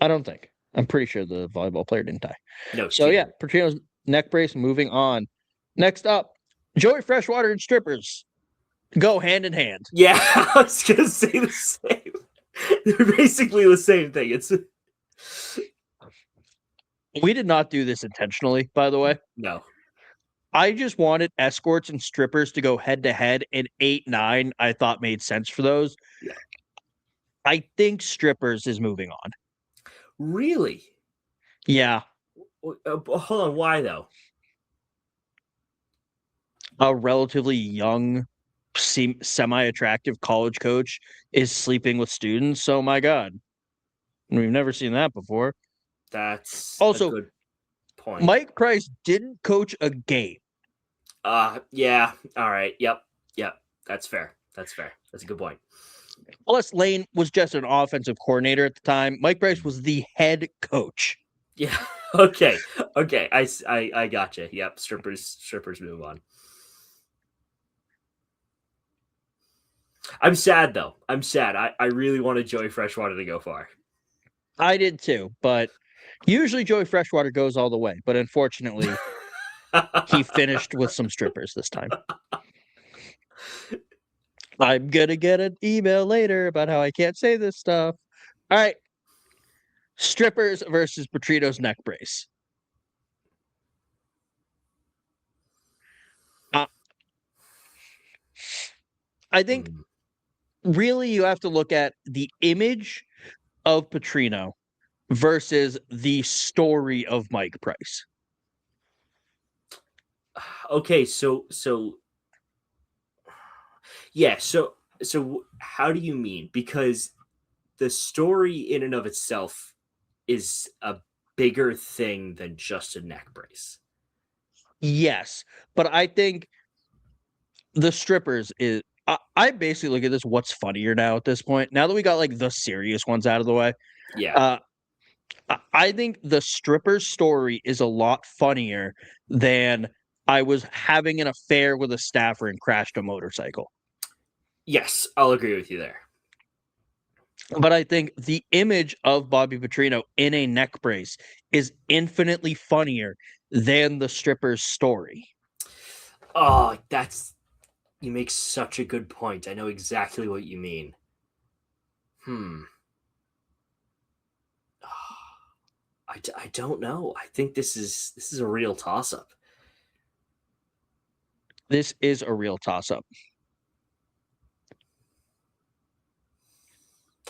[SPEAKER 1] I don't think. I'm pretty sure the volleyball player didn't die.
[SPEAKER 2] No.
[SPEAKER 1] So yeah, Petrino's neck brace. Moving on. Next up, Joey Freshwater and strippers go hand in hand.
[SPEAKER 2] Yeah, I was gonna say the same. They're basically the same thing.
[SPEAKER 1] We did not do this intentionally, by the way.
[SPEAKER 2] No.
[SPEAKER 1] I just wanted escorts and strippers to go head to head, and 8-9 I thought made sense for those.
[SPEAKER 2] Yeah.
[SPEAKER 1] I think strippers is moving on.
[SPEAKER 2] Really?
[SPEAKER 1] Yeah.
[SPEAKER 2] Hold on, why though?
[SPEAKER 1] A relatively young, semi-attractive college coach is sleeping with students. So my God, we've never seen that before.
[SPEAKER 2] That's
[SPEAKER 1] also
[SPEAKER 2] a good point.
[SPEAKER 1] Mike Price didn't coach a game.
[SPEAKER 2] Yeah. All right. Yep. That's fair. That's a good point.
[SPEAKER 1] Plus, Lane was just an offensive coordinator at the time. Mike Price was the head coach.
[SPEAKER 2] Yeah. Okay. I gotcha. Yep. Strippers move on. I'm sad though. I'm sad. I really wanted Joey Freshwater to go far.
[SPEAKER 1] I did too, but usually Joey Freshwater goes all the way. But unfortunately, he finished with some strippers this time. I'm gonna get an email later about how I can't say this stuff. All right. Strippers versus Petrino's neck brace. I think really you have to look at the image of Petrino versus the story of Mike Price.
[SPEAKER 2] Okay, so yeah, so how do you mean? Because the story in and of itself is a bigger thing than just a neck brace.
[SPEAKER 1] Yes, but I think the strippers is I basically look at this what's funnier now at this point. Now that we got like the serious ones out of the way.
[SPEAKER 2] Yeah.
[SPEAKER 1] I think the stripper's story is a lot funnier than I was having an affair with a staffer and crashed a motorcycle.
[SPEAKER 2] Yes, I'll agree with you there.
[SPEAKER 1] But I think the image of Bobby Petrino in a neck brace is infinitely funnier than the stripper's story.
[SPEAKER 2] Oh, you make such a good point. I know exactly what you mean. I don't know. I think this is a real toss-up.
[SPEAKER 1] This is a real toss-up.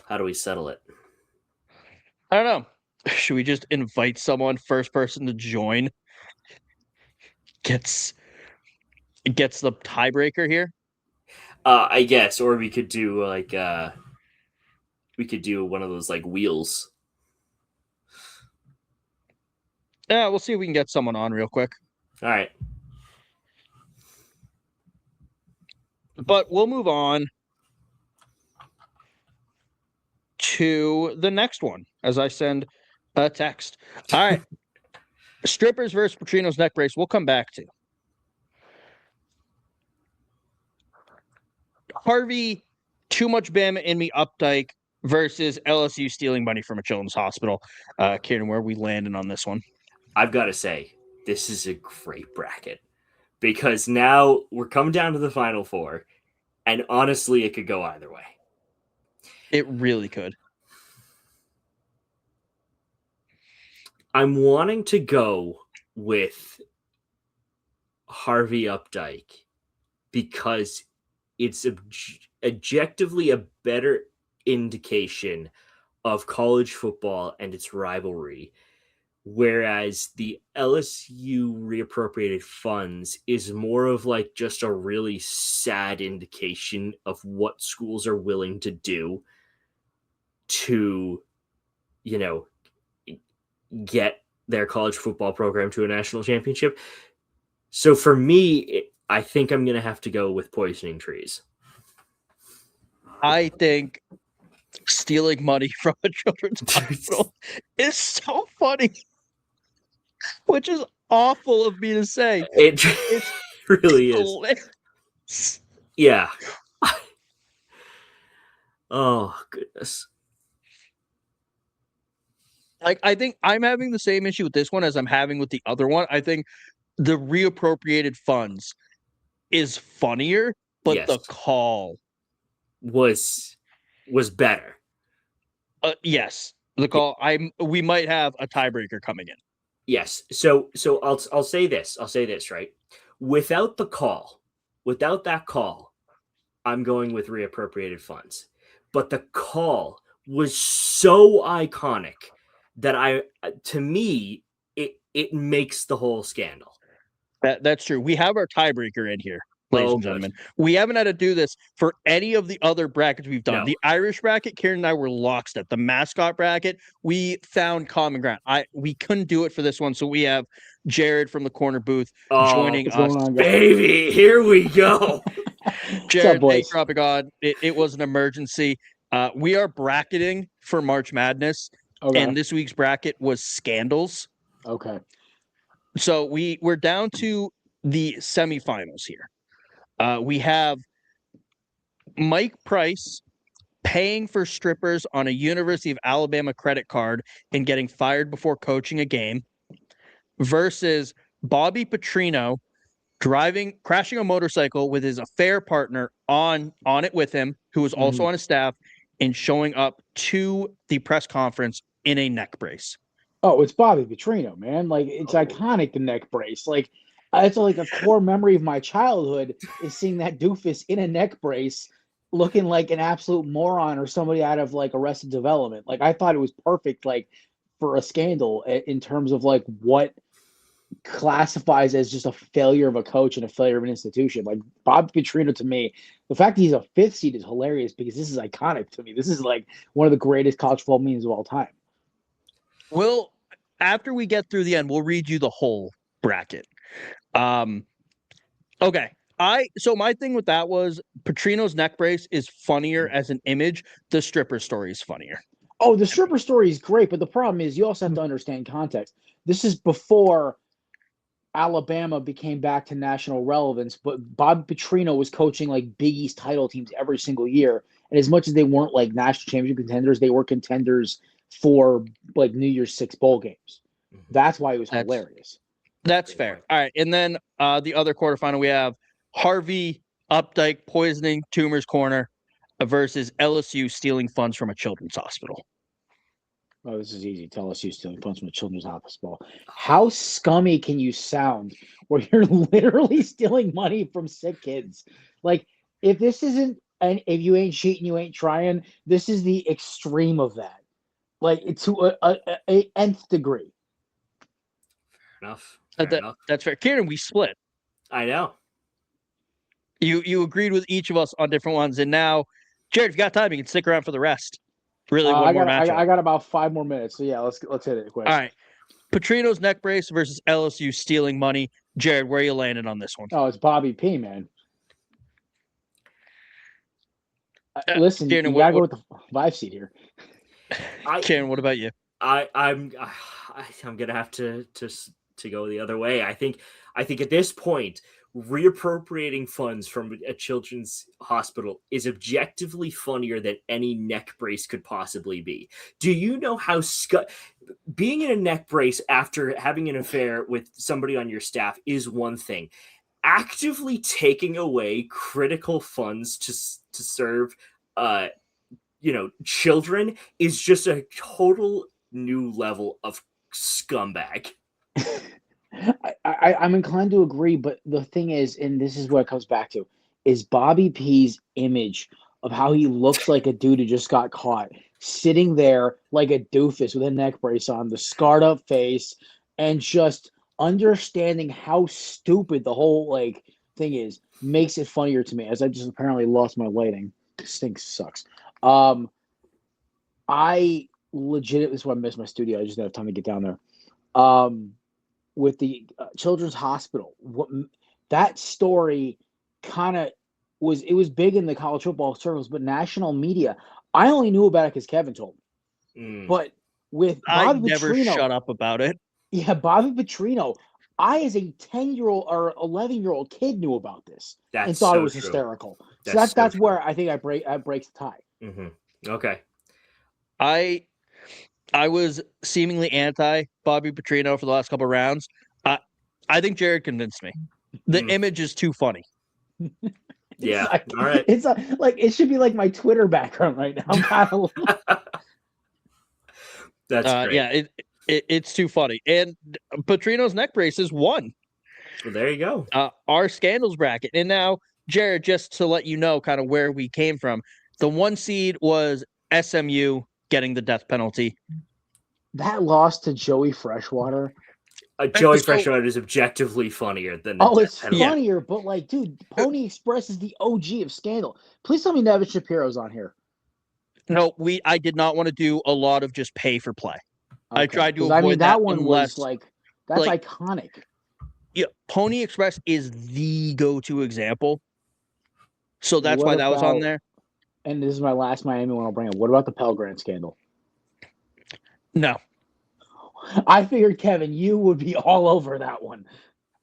[SPEAKER 2] How do we settle it?
[SPEAKER 1] I don't know. Should we just invite someone, first person to join gets the tiebreaker here?
[SPEAKER 2] I guess, or we could do like we could do one of those like wheels.
[SPEAKER 1] Yeah, we'll see if we can get someone on real quick.
[SPEAKER 2] All right.
[SPEAKER 1] But we'll move on to the next one as I send a text. All right. Strippers versus Petrino's neck brace. We'll come back to. Harvey, too much Bama in me, Updike versus LSU stealing money from a children's hospital. Ciarnan, where are we landing on this one?
[SPEAKER 2] I've got to say, this is a great bracket because now we're coming down to the Final Four, and honestly, it could go either way.
[SPEAKER 1] It really could.
[SPEAKER 2] I'm wanting to go with Harvey Updike because it's objectively a better indication of college football and its rivalry, whereas the LSU reappropriated funds is more of like just a really sad indication of what schools are willing to do to, get their college football program to a national championship. So for me, I think I'm going to have to go with poisoning trees.
[SPEAKER 1] I think stealing money from a children's hospital is so funny, which is awful of me to say.
[SPEAKER 2] It really is. Yeah. Oh, goodness.
[SPEAKER 1] Like, I think I'm having the same issue with this one as I'm having with the other one. I think the reappropriated funds is funnier, but
[SPEAKER 2] Yes.
[SPEAKER 1] the call
[SPEAKER 2] was better.
[SPEAKER 1] Yes, the call. We might have a tiebreaker coming in.
[SPEAKER 2] Yes. So I'll say this. Right. Without that call, I'm going with reappropriated funds. But the call was so iconic that to me, it makes the whole scandal.
[SPEAKER 1] That's true. We have our tiebreaker in here, ladies and gentlemen. We haven't had to do this for any of the other brackets we've done. No. The Irish bracket, Ciarnan and I were lockstep. The mascot bracket, we found common ground. We couldn't do it for this one, so we have Jared from the corner booth joining us.
[SPEAKER 2] Baby, here we go.
[SPEAKER 1] Jared,
[SPEAKER 3] boys?
[SPEAKER 1] thanks for hopping on. It was an emergency. We are bracketing for March Madness, and this week's bracket was scandals.
[SPEAKER 3] Okay.
[SPEAKER 1] So we're down to the semifinals here. We have Mike Price paying for strippers on a University of Alabama credit card and getting fired before coaching a game versus Bobby Petrino crashing a motorcycle with his affair partner on it with him, who was also on his staff, and showing up to the press conference in a neck brace.
[SPEAKER 3] Oh, it's Bobby Petrino, man. Like, it's iconic, the neck brace. Like, it's like a core memory of my childhood is seeing that doofus in a neck brace looking like an absolute moron or somebody out of like Arrested Development. Like, I thought it was perfect, like, for a scandal in terms of like what classifies as just a failure of a coach and a failure of an institution. Like, Bob Petrino, to me, the fact that he's a 5th seed is hilarious because this is iconic to me. This is like one of the greatest college football memes of all time.
[SPEAKER 1] After we get through the end, we'll read you the whole bracket. Okay. So my thing with that was Petrino's neck brace is funnier as an image. The stripper story is funnier.
[SPEAKER 3] Oh, the stripper story is great, but the problem is you also have to understand context. This is before Alabama became back to national relevance, but Bob Petrino was coaching like Big East title teams every single year. And as much as they weren't like national championship contenders, they were contenders for like New Year's Six bowl games. That's why it was hilarious.
[SPEAKER 1] That's fair. All right. And then the other quarterfinal, we have Harvey Updike poisoning Toomer's corner versus LSU stealing funds from a children's hospital.
[SPEAKER 3] Oh, this is easy. Tell us you stealing funds from a children's hospital. How scummy can you sound where you're literally stealing money from sick kids? Like, if this isn't, and if you ain't cheating, you ain't trying, this is the extreme of that. Like, to a nth degree.
[SPEAKER 2] Fair enough.
[SPEAKER 1] That's fair. Ciarnan, we split.
[SPEAKER 2] I know.
[SPEAKER 1] You agreed with each of us on different ones, and now, Jared, if you got time, you can stick around for the rest. Really, one more matchup.
[SPEAKER 3] I got about 5 more minutes, so yeah, let's hit it quick.
[SPEAKER 1] All right, Petrino's neck brace versus LSU stealing money. Jared, where are you landing on this one?
[SPEAKER 3] Oh, it's Bobby P, man. Listen,
[SPEAKER 1] Ciarnan,
[SPEAKER 3] you gotta go with the 5 seed here.
[SPEAKER 1] Ciarnan, what about you?
[SPEAKER 2] I'm gonna have to go the other way. I think at this point, reappropriating funds from a children's hospital is objectively funnier than any neck brace could possibly be. Do you know how being in a neck brace after having an affair with somebody on your staff is one thing. Actively taking away critical funds to serve children is just a total new level of scumbag.
[SPEAKER 3] I'm inclined to agree, but the thing is, and this is what it comes back to, is Bobby P's image of how he looks like a dude who just got caught, sitting there like a doofus with a neck brace on, the scarred up face, and just understanding how stupid the whole like thing is makes it funnier to me. As I just apparently lost my lighting. This thing sucks. I legitimately, this is why I missed my studio. I just didn't have time to get down there. With the children's hospital, that story kind of was big in the college football circles, but national media, I only knew about it because Kevin told me. But with Bobby
[SPEAKER 1] never
[SPEAKER 3] Petrino,
[SPEAKER 1] shut up about it.
[SPEAKER 3] Yeah, Bobby Petrino, I as a 10-year-old or 11-year-old kid knew about this and thought it was hysterical. So that's where I think I breaks the tie.
[SPEAKER 2] Mm-hmm. Okay.
[SPEAKER 1] I was seemingly anti Bobby Petrino for the last couple of rounds. I think Jared convinced me. The image is too funny.
[SPEAKER 2] Yeah.
[SPEAKER 3] Like,
[SPEAKER 2] all right.
[SPEAKER 3] It's like it should be like my Twitter background right now.
[SPEAKER 2] That's great.
[SPEAKER 1] Yeah, it's too funny. And Petrino's neck braces won.
[SPEAKER 2] Well, there you go.
[SPEAKER 1] Our scandals bracket. And now, Jared, just to let you know kind of where we came from, the 1 seed was SMU getting the death penalty.
[SPEAKER 3] That loss to Joey Freshwater.
[SPEAKER 2] Joey Freshwater is objectively funnier than
[SPEAKER 3] it's funnier, but like, dude, Pony Express is the OG of scandal. Please tell me Nevin Shapiro's on here.
[SPEAKER 1] No, I did not want to do a lot of just pay for play. Okay. I tried to avoid
[SPEAKER 3] that one was like, that's iconic.
[SPEAKER 1] Yeah, Pony Express is the go-to example. So that's why that was on there.
[SPEAKER 3] And this is my last Miami one I'll bring up. What about the Pell Grant scandal?
[SPEAKER 1] No.
[SPEAKER 3] I figured, Kevin, you would be all over that one.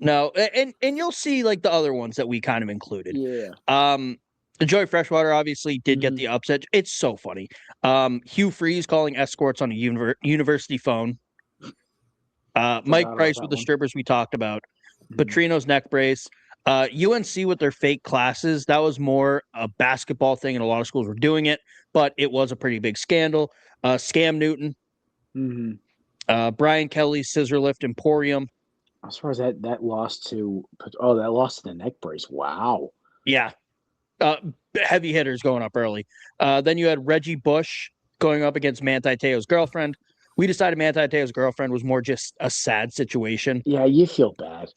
[SPEAKER 1] No, and you'll see like the other ones that we kind of included.
[SPEAKER 3] Yeah.
[SPEAKER 1] Joey Freshwater obviously did get the upset. It's so funny. Hugh Freeze calling escorts on a university phone. Mike Price with the strippers we talked about. Petrino's neck brace. UNC with their fake classes. That was more a basketball thing, and a lot of schools were doing it, but it was a pretty big scandal. Scam Newton. Brian Kelly's scissor lift emporium.
[SPEAKER 3] As far as that lost to the neck brace. Wow.
[SPEAKER 1] Yeah. Heavy hitters going up early. Then you had Reggie Bush going up against Manti Te'o's girlfriend. We decided Manti Te'o's girlfriend was more just a sad situation.
[SPEAKER 3] Yeah, you feel bad.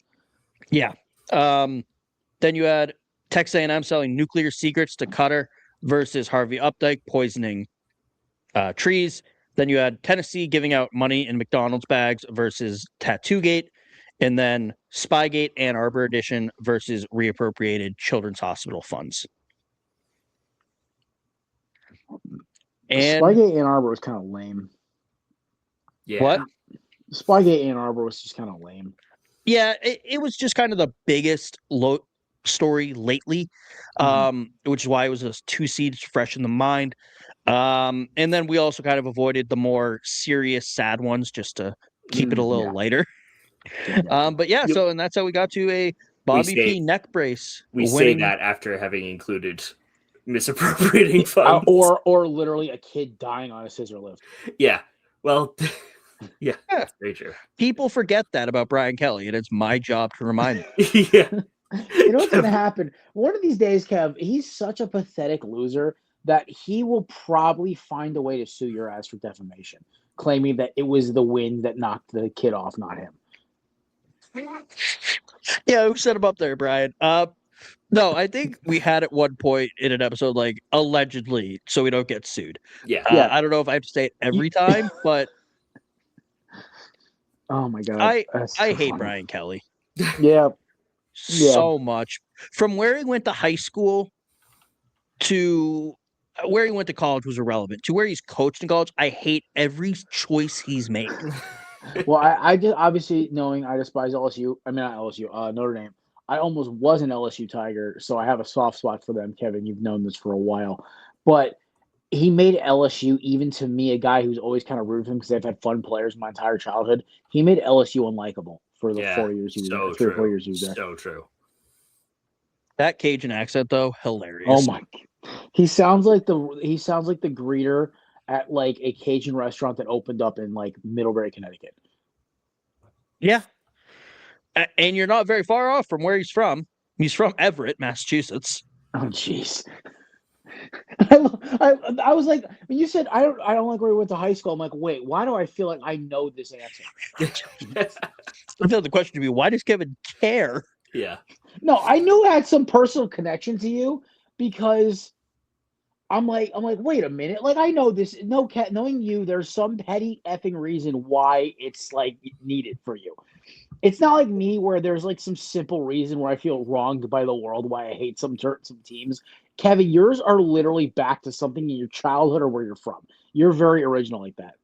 [SPEAKER 1] Yeah. Then you had Texas A&M selling nuclear secrets to Cutter versus Harvey Updike poisoning trees. Then you had Tennessee giving out money in McDonald's bags versus Tattoogate. And then Spygate Ann Arbor edition versus reappropriated children's hospital funds. And
[SPEAKER 3] Spygate Ann Arbor was kind of lame.
[SPEAKER 2] Yeah.
[SPEAKER 1] What?
[SPEAKER 3] Spygate Ann Arbor was just kind of lame.
[SPEAKER 1] Yeah, it was just kind of the biggest story lately, which is why it was those 2 seeds fresh in the mind. And then we also kind of avoided the more serious, sad ones just to keep it a little lighter. But yeah, so and that's how we got to a Bobby P neck brace.
[SPEAKER 2] We say that after having included misappropriating funds,
[SPEAKER 3] or literally a kid dying on a scissor lift.
[SPEAKER 2] Yeah, well, yeah, that's very true.
[SPEAKER 1] People forget that about Brian Kelly, and it's my job to remind them.
[SPEAKER 2] Yeah,
[SPEAKER 3] you know what's gonna happen? One of these days, Kev, he's such a pathetic loser that he will probably find a way to sue your ass for defamation, claiming that it was the wind that knocked the kid off, not him.
[SPEAKER 1] Yeah, who set him up there, Brian? No, I think we had at one point in an episode like allegedly, so we don't get sued.
[SPEAKER 2] Yeah,
[SPEAKER 1] I don't know if I have to say it every time, but
[SPEAKER 3] oh my god,
[SPEAKER 1] I hate Brian Kelly.
[SPEAKER 3] Yeah,
[SPEAKER 1] so much. From where he went to high school to where he went to college was irrelevant. To where he's coached in college, I hate every choice he's made.
[SPEAKER 3] Well, I just obviously knowing I despise LSU. I mean, not LSU, Notre Dame. I almost was an LSU Tiger, so I have a soft spot for them, Kevin. You've known this for a while. But he made LSU, even to me, a guy who's always kind of rooted for him because they've had fun players my entire childhood. He made LSU unlikable for the 4 years he was there. 3 or 4 years he was there.
[SPEAKER 2] So true.
[SPEAKER 1] That Cajun accent, though, hilarious.
[SPEAKER 3] Oh my! He sounds like the greeter at like a Cajun restaurant that opened up in like Middlebury, Connecticut.
[SPEAKER 1] Yeah. And you're not very far off from where he's from. He's from Everett, Massachusetts.
[SPEAKER 3] Oh, jeez. I was like, when you said I don't like where he went to high school, I'm like, wait, why do I feel like I know this answer?
[SPEAKER 1] I feel the question to be, why does Kevin care?
[SPEAKER 2] Yeah.
[SPEAKER 3] No, I knew I had some personal connection to you because I'm like, wait a minute. Like, I know this. No, knowing you, there's some petty effing reason why it's like needed for you. It's not like me where there's like some simple reason where I feel wronged by the world why I hate some teams. Kevin, yours are literally back to something in your childhood or where you're from. You're very original like
[SPEAKER 1] that.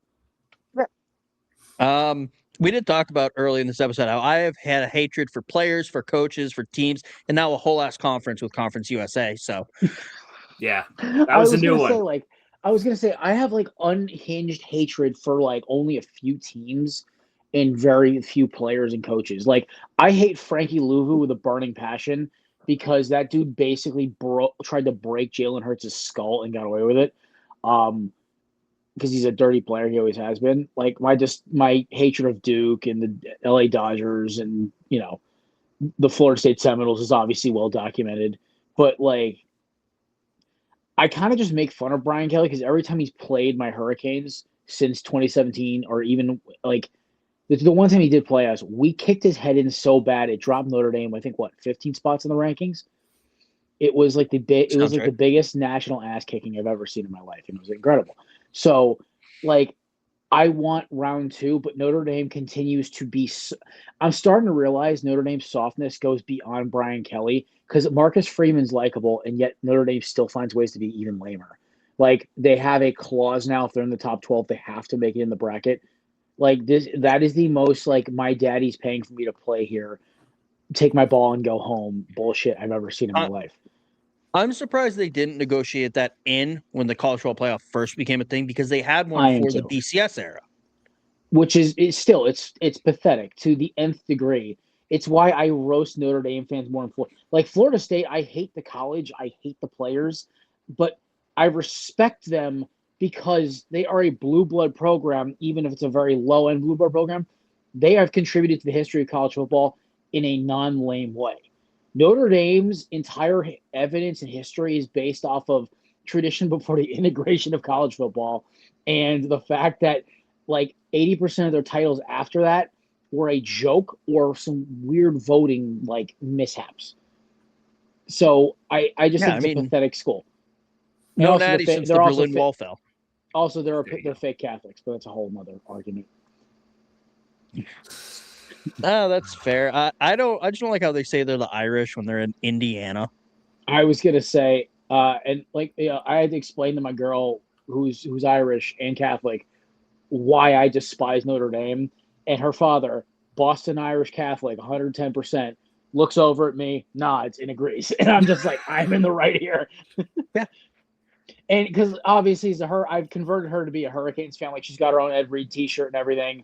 [SPEAKER 1] We did talk about early in this episode how I have had a hatred for players, for coaches, for teams, and now a whole ass conference with Conference USA. So,
[SPEAKER 2] yeah, that was a new one.
[SPEAKER 3] I was gonna say I have like unhinged hatred for like only a few teams and very few players and coaches. Like I hate Frankie Louvu with a burning passion because that dude basically tried to break Jalen Hurts' skull and got away with it. Because he's a dirty player, he always has been. Like my hatred of Duke and the LA Dodgers and the Florida State Seminoles is obviously well documented. But like, I kind of just make fun of Brian Kelly because every time he's played my Hurricanes since 2017, or even like the one time he did play us, we kicked his head in so bad it dropped Notre Dame. I think 15 spots in the rankings. It was like the biggest national ass kicking I've ever seen in my life, and it was incredible. So, like, I want round 2, but Notre Dame continues to be. I'm starting to realize Notre Dame's softness goes beyond Brian Kelly because Marcus Freeman's likable, and yet Notre Dame still finds ways to be even lamer. Like they have a clause now if they're in the top 12, they have to make it in the bracket. Like this, that is the most like my daddy's paying for me to play here, take my ball and go home bullshit I've ever seen in my life.
[SPEAKER 1] I'm surprised they didn't negotiate that in when the college football playoff first became a thing because they had
[SPEAKER 3] I
[SPEAKER 1] one
[SPEAKER 3] am
[SPEAKER 1] for the
[SPEAKER 3] too.
[SPEAKER 1] BCS era.
[SPEAKER 3] Which is still it's pathetic to the nth degree. It's why I roast Notre Dame fans more than Florida. Like Florida State, I hate the college, I hate the players, but I respect them because they are a blue blood program, even if it's a very low end blue blood program. They have contributed to the history of college football in a non-lame way. Notre Dame's entire evidence and history is based off of tradition before the integration of college football and the fact that like 80% of their titles after that were a joke or some weird voting like mishaps. So I just think it's a pathetic school.
[SPEAKER 1] No natty since the Berlin Wall fell.
[SPEAKER 3] Also, they're fake Catholics, but that's a whole nother argument.
[SPEAKER 1] Oh, that's fair. I just don't like how they say they're the Irish when they're in Indiana.
[SPEAKER 3] I was gonna say, and like I had to explain to my girl who's Irish and Catholic why I despise Notre Dame, and her father, Boston Irish Catholic, 110%, looks over at me, nods, and agrees, and I'm just like, I'm in the right here.
[SPEAKER 1] Yeah.
[SPEAKER 3] And because obviously, I've converted her to be a Hurricanes fan. Like she's got her own Ed Reed T-shirt and everything.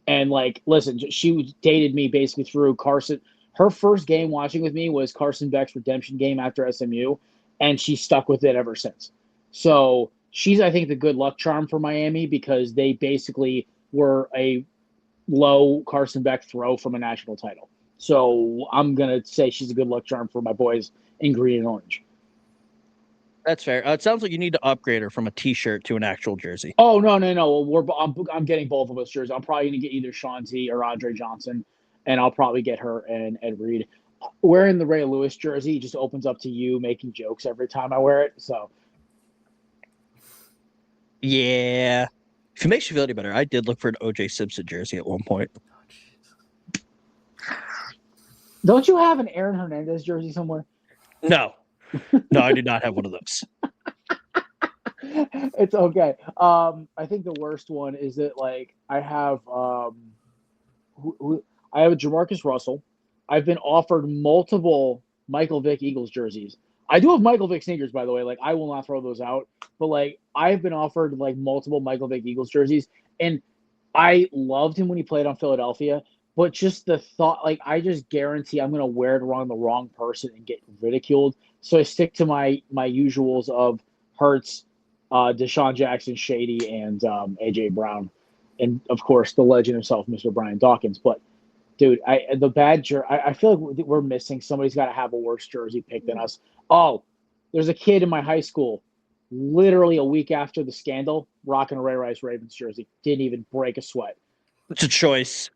[SPEAKER 3] And like, listen, she dated me basically through Carson. Her first game watching with me was Carson Beck's redemption game after SMU, and she stuck with it ever since. So she's, I think, the good luck charm for Miami because they basically were a low Carson Beck throw from a national title. So I'm gonna say she's a good luck charm for my boys in green and orange.
[SPEAKER 1] That's fair. It sounds like you need to upgrade her from a T-shirt to an actual jersey.
[SPEAKER 3] Oh no. I'm getting both of us jerseys. I'm probably gonna get either Sean T or Andre Johnson, and I'll probably get her and Ed Reed. Wearing the Ray Lewis jersey just opens up to you making jokes every time I wear it. So
[SPEAKER 1] yeah, if it makes you feel any better, I did look for an OJ Simpson jersey at one point.
[SPEAKER 3] Don't you have an Aaron Hernandez jersey somewhere?
[SPEAKER 1] No, I do not have one of those.
[SPEAKER 3] It's okay. I think the worst one is that like I have I have a Jamarcus Russell. I've been offered multiple Michael Vick Eagles jerseys. I do have Michael Vick sneakers, by the way. Like I will not throw those out. But like I've been offered like multiple Michael Vick Eagles jerseys, and I loved him when he played on Philadelphia. But just the thought, like I just guarantee I'm gonna wear it around the wrong person and get ridiculed. So I stick to my usuals of Hurts, Deshaun Jackson, Shady, and AJ Brown, and of course the legend himself, Mr. Brian Dawkins. But dude, I feel like we're missing. Somebody's got to have a worse jersey pick than us. Oh, there's a kid in my high school, literally a week after the scandal, rocking a Ray Rice Ravens jersey. Didn't even break a sweat.
[SPEAKER 1] It's a choice.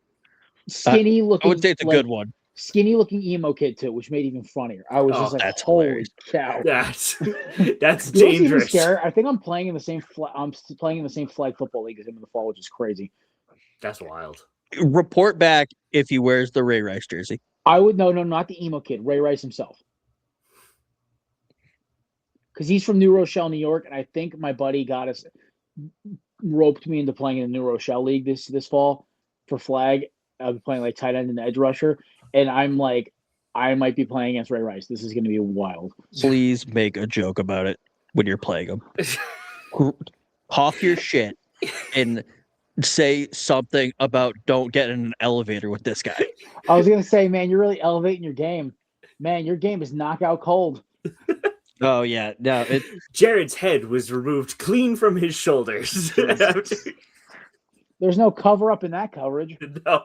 [SPEAKER 3] Skinny looking.
[SPEAKER 1] I would say it's a good one.
[SPEAKER 3] Skinny looking emo kid too, which made it even funnier. I was just like,
[SPEAKER 1] that's
[SPEAKER 3] holy
[SPEAKER 1] hilarious.
[SPEAKER 3] cow.
[SPEAKER 2] That's dangerous.
[SPEAKER 3] Scary? I think I'm playing in the same flag football league as him in the fall, which is crazy.
[SPEAKER 2] That's wild.
[SPEAKER 1] Report back if he wears the Ray Rice jersey.
[SPEAKER 3] I would no, not the emo kid, Ray Rice himself. Because he's from New Rochelle, New York, and I think my buddy roped me into playing in the New Rochelle League this fall for flag. I'll be playing like tight end and edge rusher, and I'm like, I might be playing against Ray Rice. This is going to be wild.
[SPEAKER 1] Please make a joke about it when you're playing him. Off your shit and say something about don't get in an elevator with this guy.
[SPEAKER 3] I was going to say, man, you're really elevating your game. Man, your game is knockout cold.
[SPEAKER 1] Oh, yeah. No,
[SPEAKER 2] Jared's head was removed clean from his shoulders.
[SPEAKER 3] There's no cover up in that coverage.
[SPEAKER 2] No.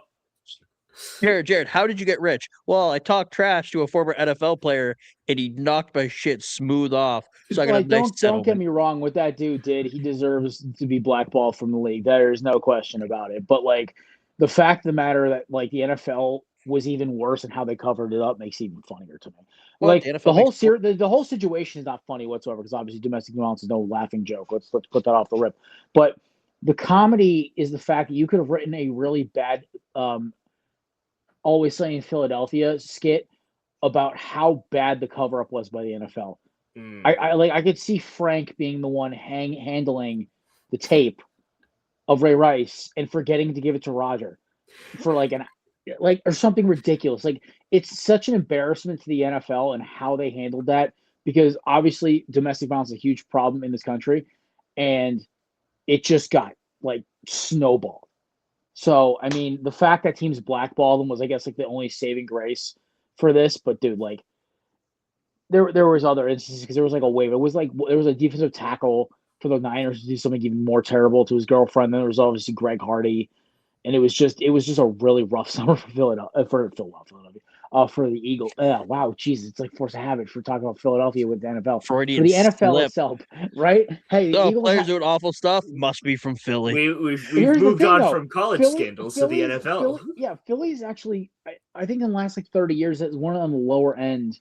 [SPEAKER 1] Jared, how did you get rich? Well, I talked trash to a former NFL player, and he knocked my shit smooth off. So I got a nice settlement.
[SPEAKER 3] Don't get me wrong. What that dude did, he deserves to be blackballed from the league. There is no question about it. But like the fact of the matter that like the NFL was even worse and how they covered it up makes it even funnier to me. Well, like the whole situation is not funny whatsoever because obviously domestic violence is no laughing joke. Let's put that off the rip. But The comedy is the fact that you could have written a really bad Always Sunny in Philadelphia skit about how bad the cover-up was by the NFL. I could see Frank being the one handling the tape of Ray Rice and forgetting to give it to Roger for or something ridiculous. Like, it's such an embarrassment to the NFL and how they handled that, because obviously domestic violence is a huge problem in this country, and it just got snowballed. So, I mean, the fact that teams blackballed them was, I guess, the only saving grace for this. But, dude, there was other instances, because there was a wave. It was there was a defensive tackle for the Niners to do something even more terrible to his girlfriend. Then there was obviously Greg Hardy, and it was just a really rough summer for Philadelphia. For the Eagles. Wow, Jesus, it's like force of habit for talking about Philadelphia with the NFL.
[SPEAKER 1] Freudian
[SPEAKER 3] for the NFL
[SPEAKER 1] slip.
[SPEAKER 3] itself, right? Hey, the Eagles
[SPEAKER 1] players doing awful stuff must be from Philly.
[SPEAKER 2] We've moved on from college scandals to the NFL.
[SPEAKER 3] Philly's actually, I think in the last 30 years, it's one on the lower end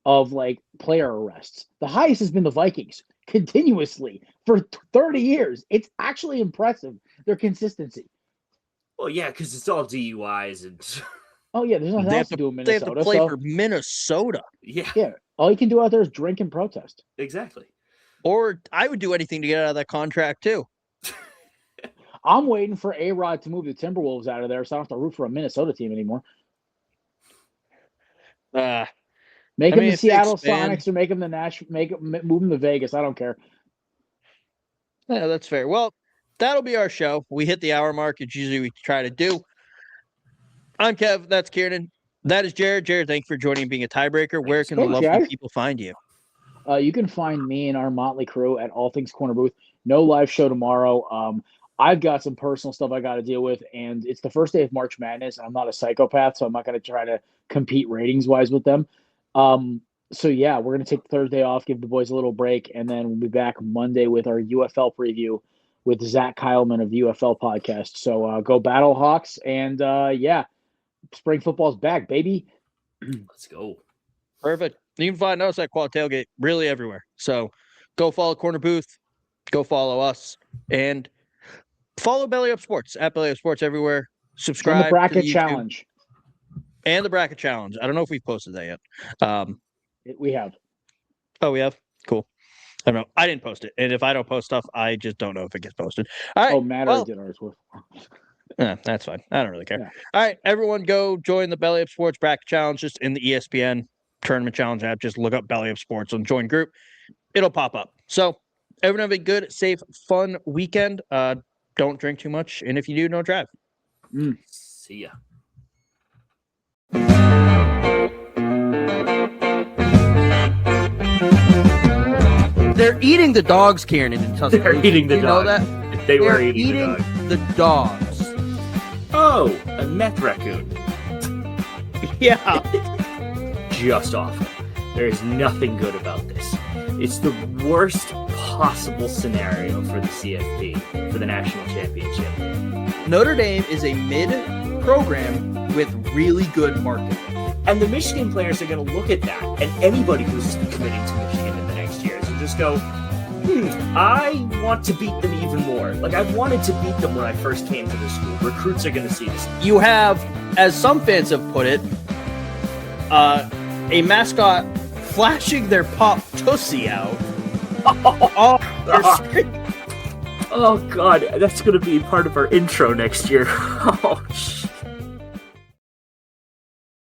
[SPEAKER 3] of player arrests. The highest has been the Vikings continuously for 30 years. It's actually impressive, their consistency.
[SPEAKER 2] Well, yeah, because it's all DUIs and.
[SPEAKER 3] Oh, yeah, there's nothing else to do in Minnesota.
[SPEAKER 1] They have to play for Minnesota.
[SPEAKER 2] Yeah.
[SPEAKER 3] All you can do out there is drink and protest.
[SPEAKER 2] Exactly.
[SPEAKER 1] Or I would do anything to get out of that contract, too.
[SPEAKER 3] I'm waiting for A-Rod to move the Timberwolves out of there so I don't have to root for a Minnesota team anymore. Make them the Seattle Sonics or make them the move them to Vegas. I don't care.
[SPEAKER 1] Yeah, that's fair. Well, that'll be our show. We hit the hour mark. It's usually we try to do. I'm Kev. That's Ciarnan. That is Jared. Jared, thank you for joining and being a tiebreaker. Where can the lovely people find you?
[SPEAKER 3] You can find me and our motley crew at All Things Corner Booth. No live show tomorrow. I've got some personal stuff I got to deal with, and it's the first day of March Madness. I'm not a psychopath, so I'm not going to try to compete ratings-wise with them. So, yeah, we're going to take Thursday off, give the boys a little break, and then we'll be back Monday with our UFL preview with Zach Kyleman of the UFL podcast. So go Battlehawks, and, spring football's back, baby.
[SPEAKER 2] Let's go.
[SPEAKER 1] Perfect. You can find us at Quad Tailgate really everywhere. So go follow Corner Booth, go follow us, and follow Belly Up Sports at Belly Up Sports everywhere. Subscribe.
[SPEAKER 3] And the Bracket Challenge.
[SPEAKER 1] And the Bracket Challenge. I don't know if we've posted that yet.
[SPEAKER 3] We have.
[SPEAKER 1] Oh, we have? Cool. I don't know. I didn't post it. And if I don't post stuff, I just don't know if it gets posted. All right.
[SPEAKER 3] Oh, Matt already did ours.
[SPEAKER 1] That's fine. I don't really care.
[SPEAKER 3] Yeah.
[SPEAKER 1] All right, everyone go join the Belly Up Sports Bracket Challenge just in the ESPN Tournament Challenge app. Just look up Belly Up Sports and join group. It'll pop up. So everyone have a good, safe, fun weekend. Don't drink too much. And if you do, don't drive.
[SPEAKER 2] See ya.
[SPEAKER 1] They're eating the dogs, Ciarnan, in Tuscaloosa.
[SPEAKER 2] They're eating the dogs.
[SPEAKER 1] You know that?
[SPEAKER 2] They were eating
[SPEAKER 1] the dogs.
[SPEAKER 2] Oh, a meth raccoon.
[SPEAKER 1] Yeah.
[SPEAKER 2] Just awful. There is nothing good about this. It's the worst possible scenario for the CFP, for the national championship.
[SPEAKER 1] Notre Dame is a mid-program with really good marketing.
[SPEAKER 2] And the Michigan players are going to look at that, and anybody who's committing to Michigan in the next years will just go, I want to beat them even more. I wanted to beat them when I first came to the school. Recruits are going to see this.
[SPEAKER 1] You have, as some fans have put it, a mascot flashing their pop tussie out.
[SPEAKER 2] Oh, God. That's going to be part of our intro next year. Oh, shit.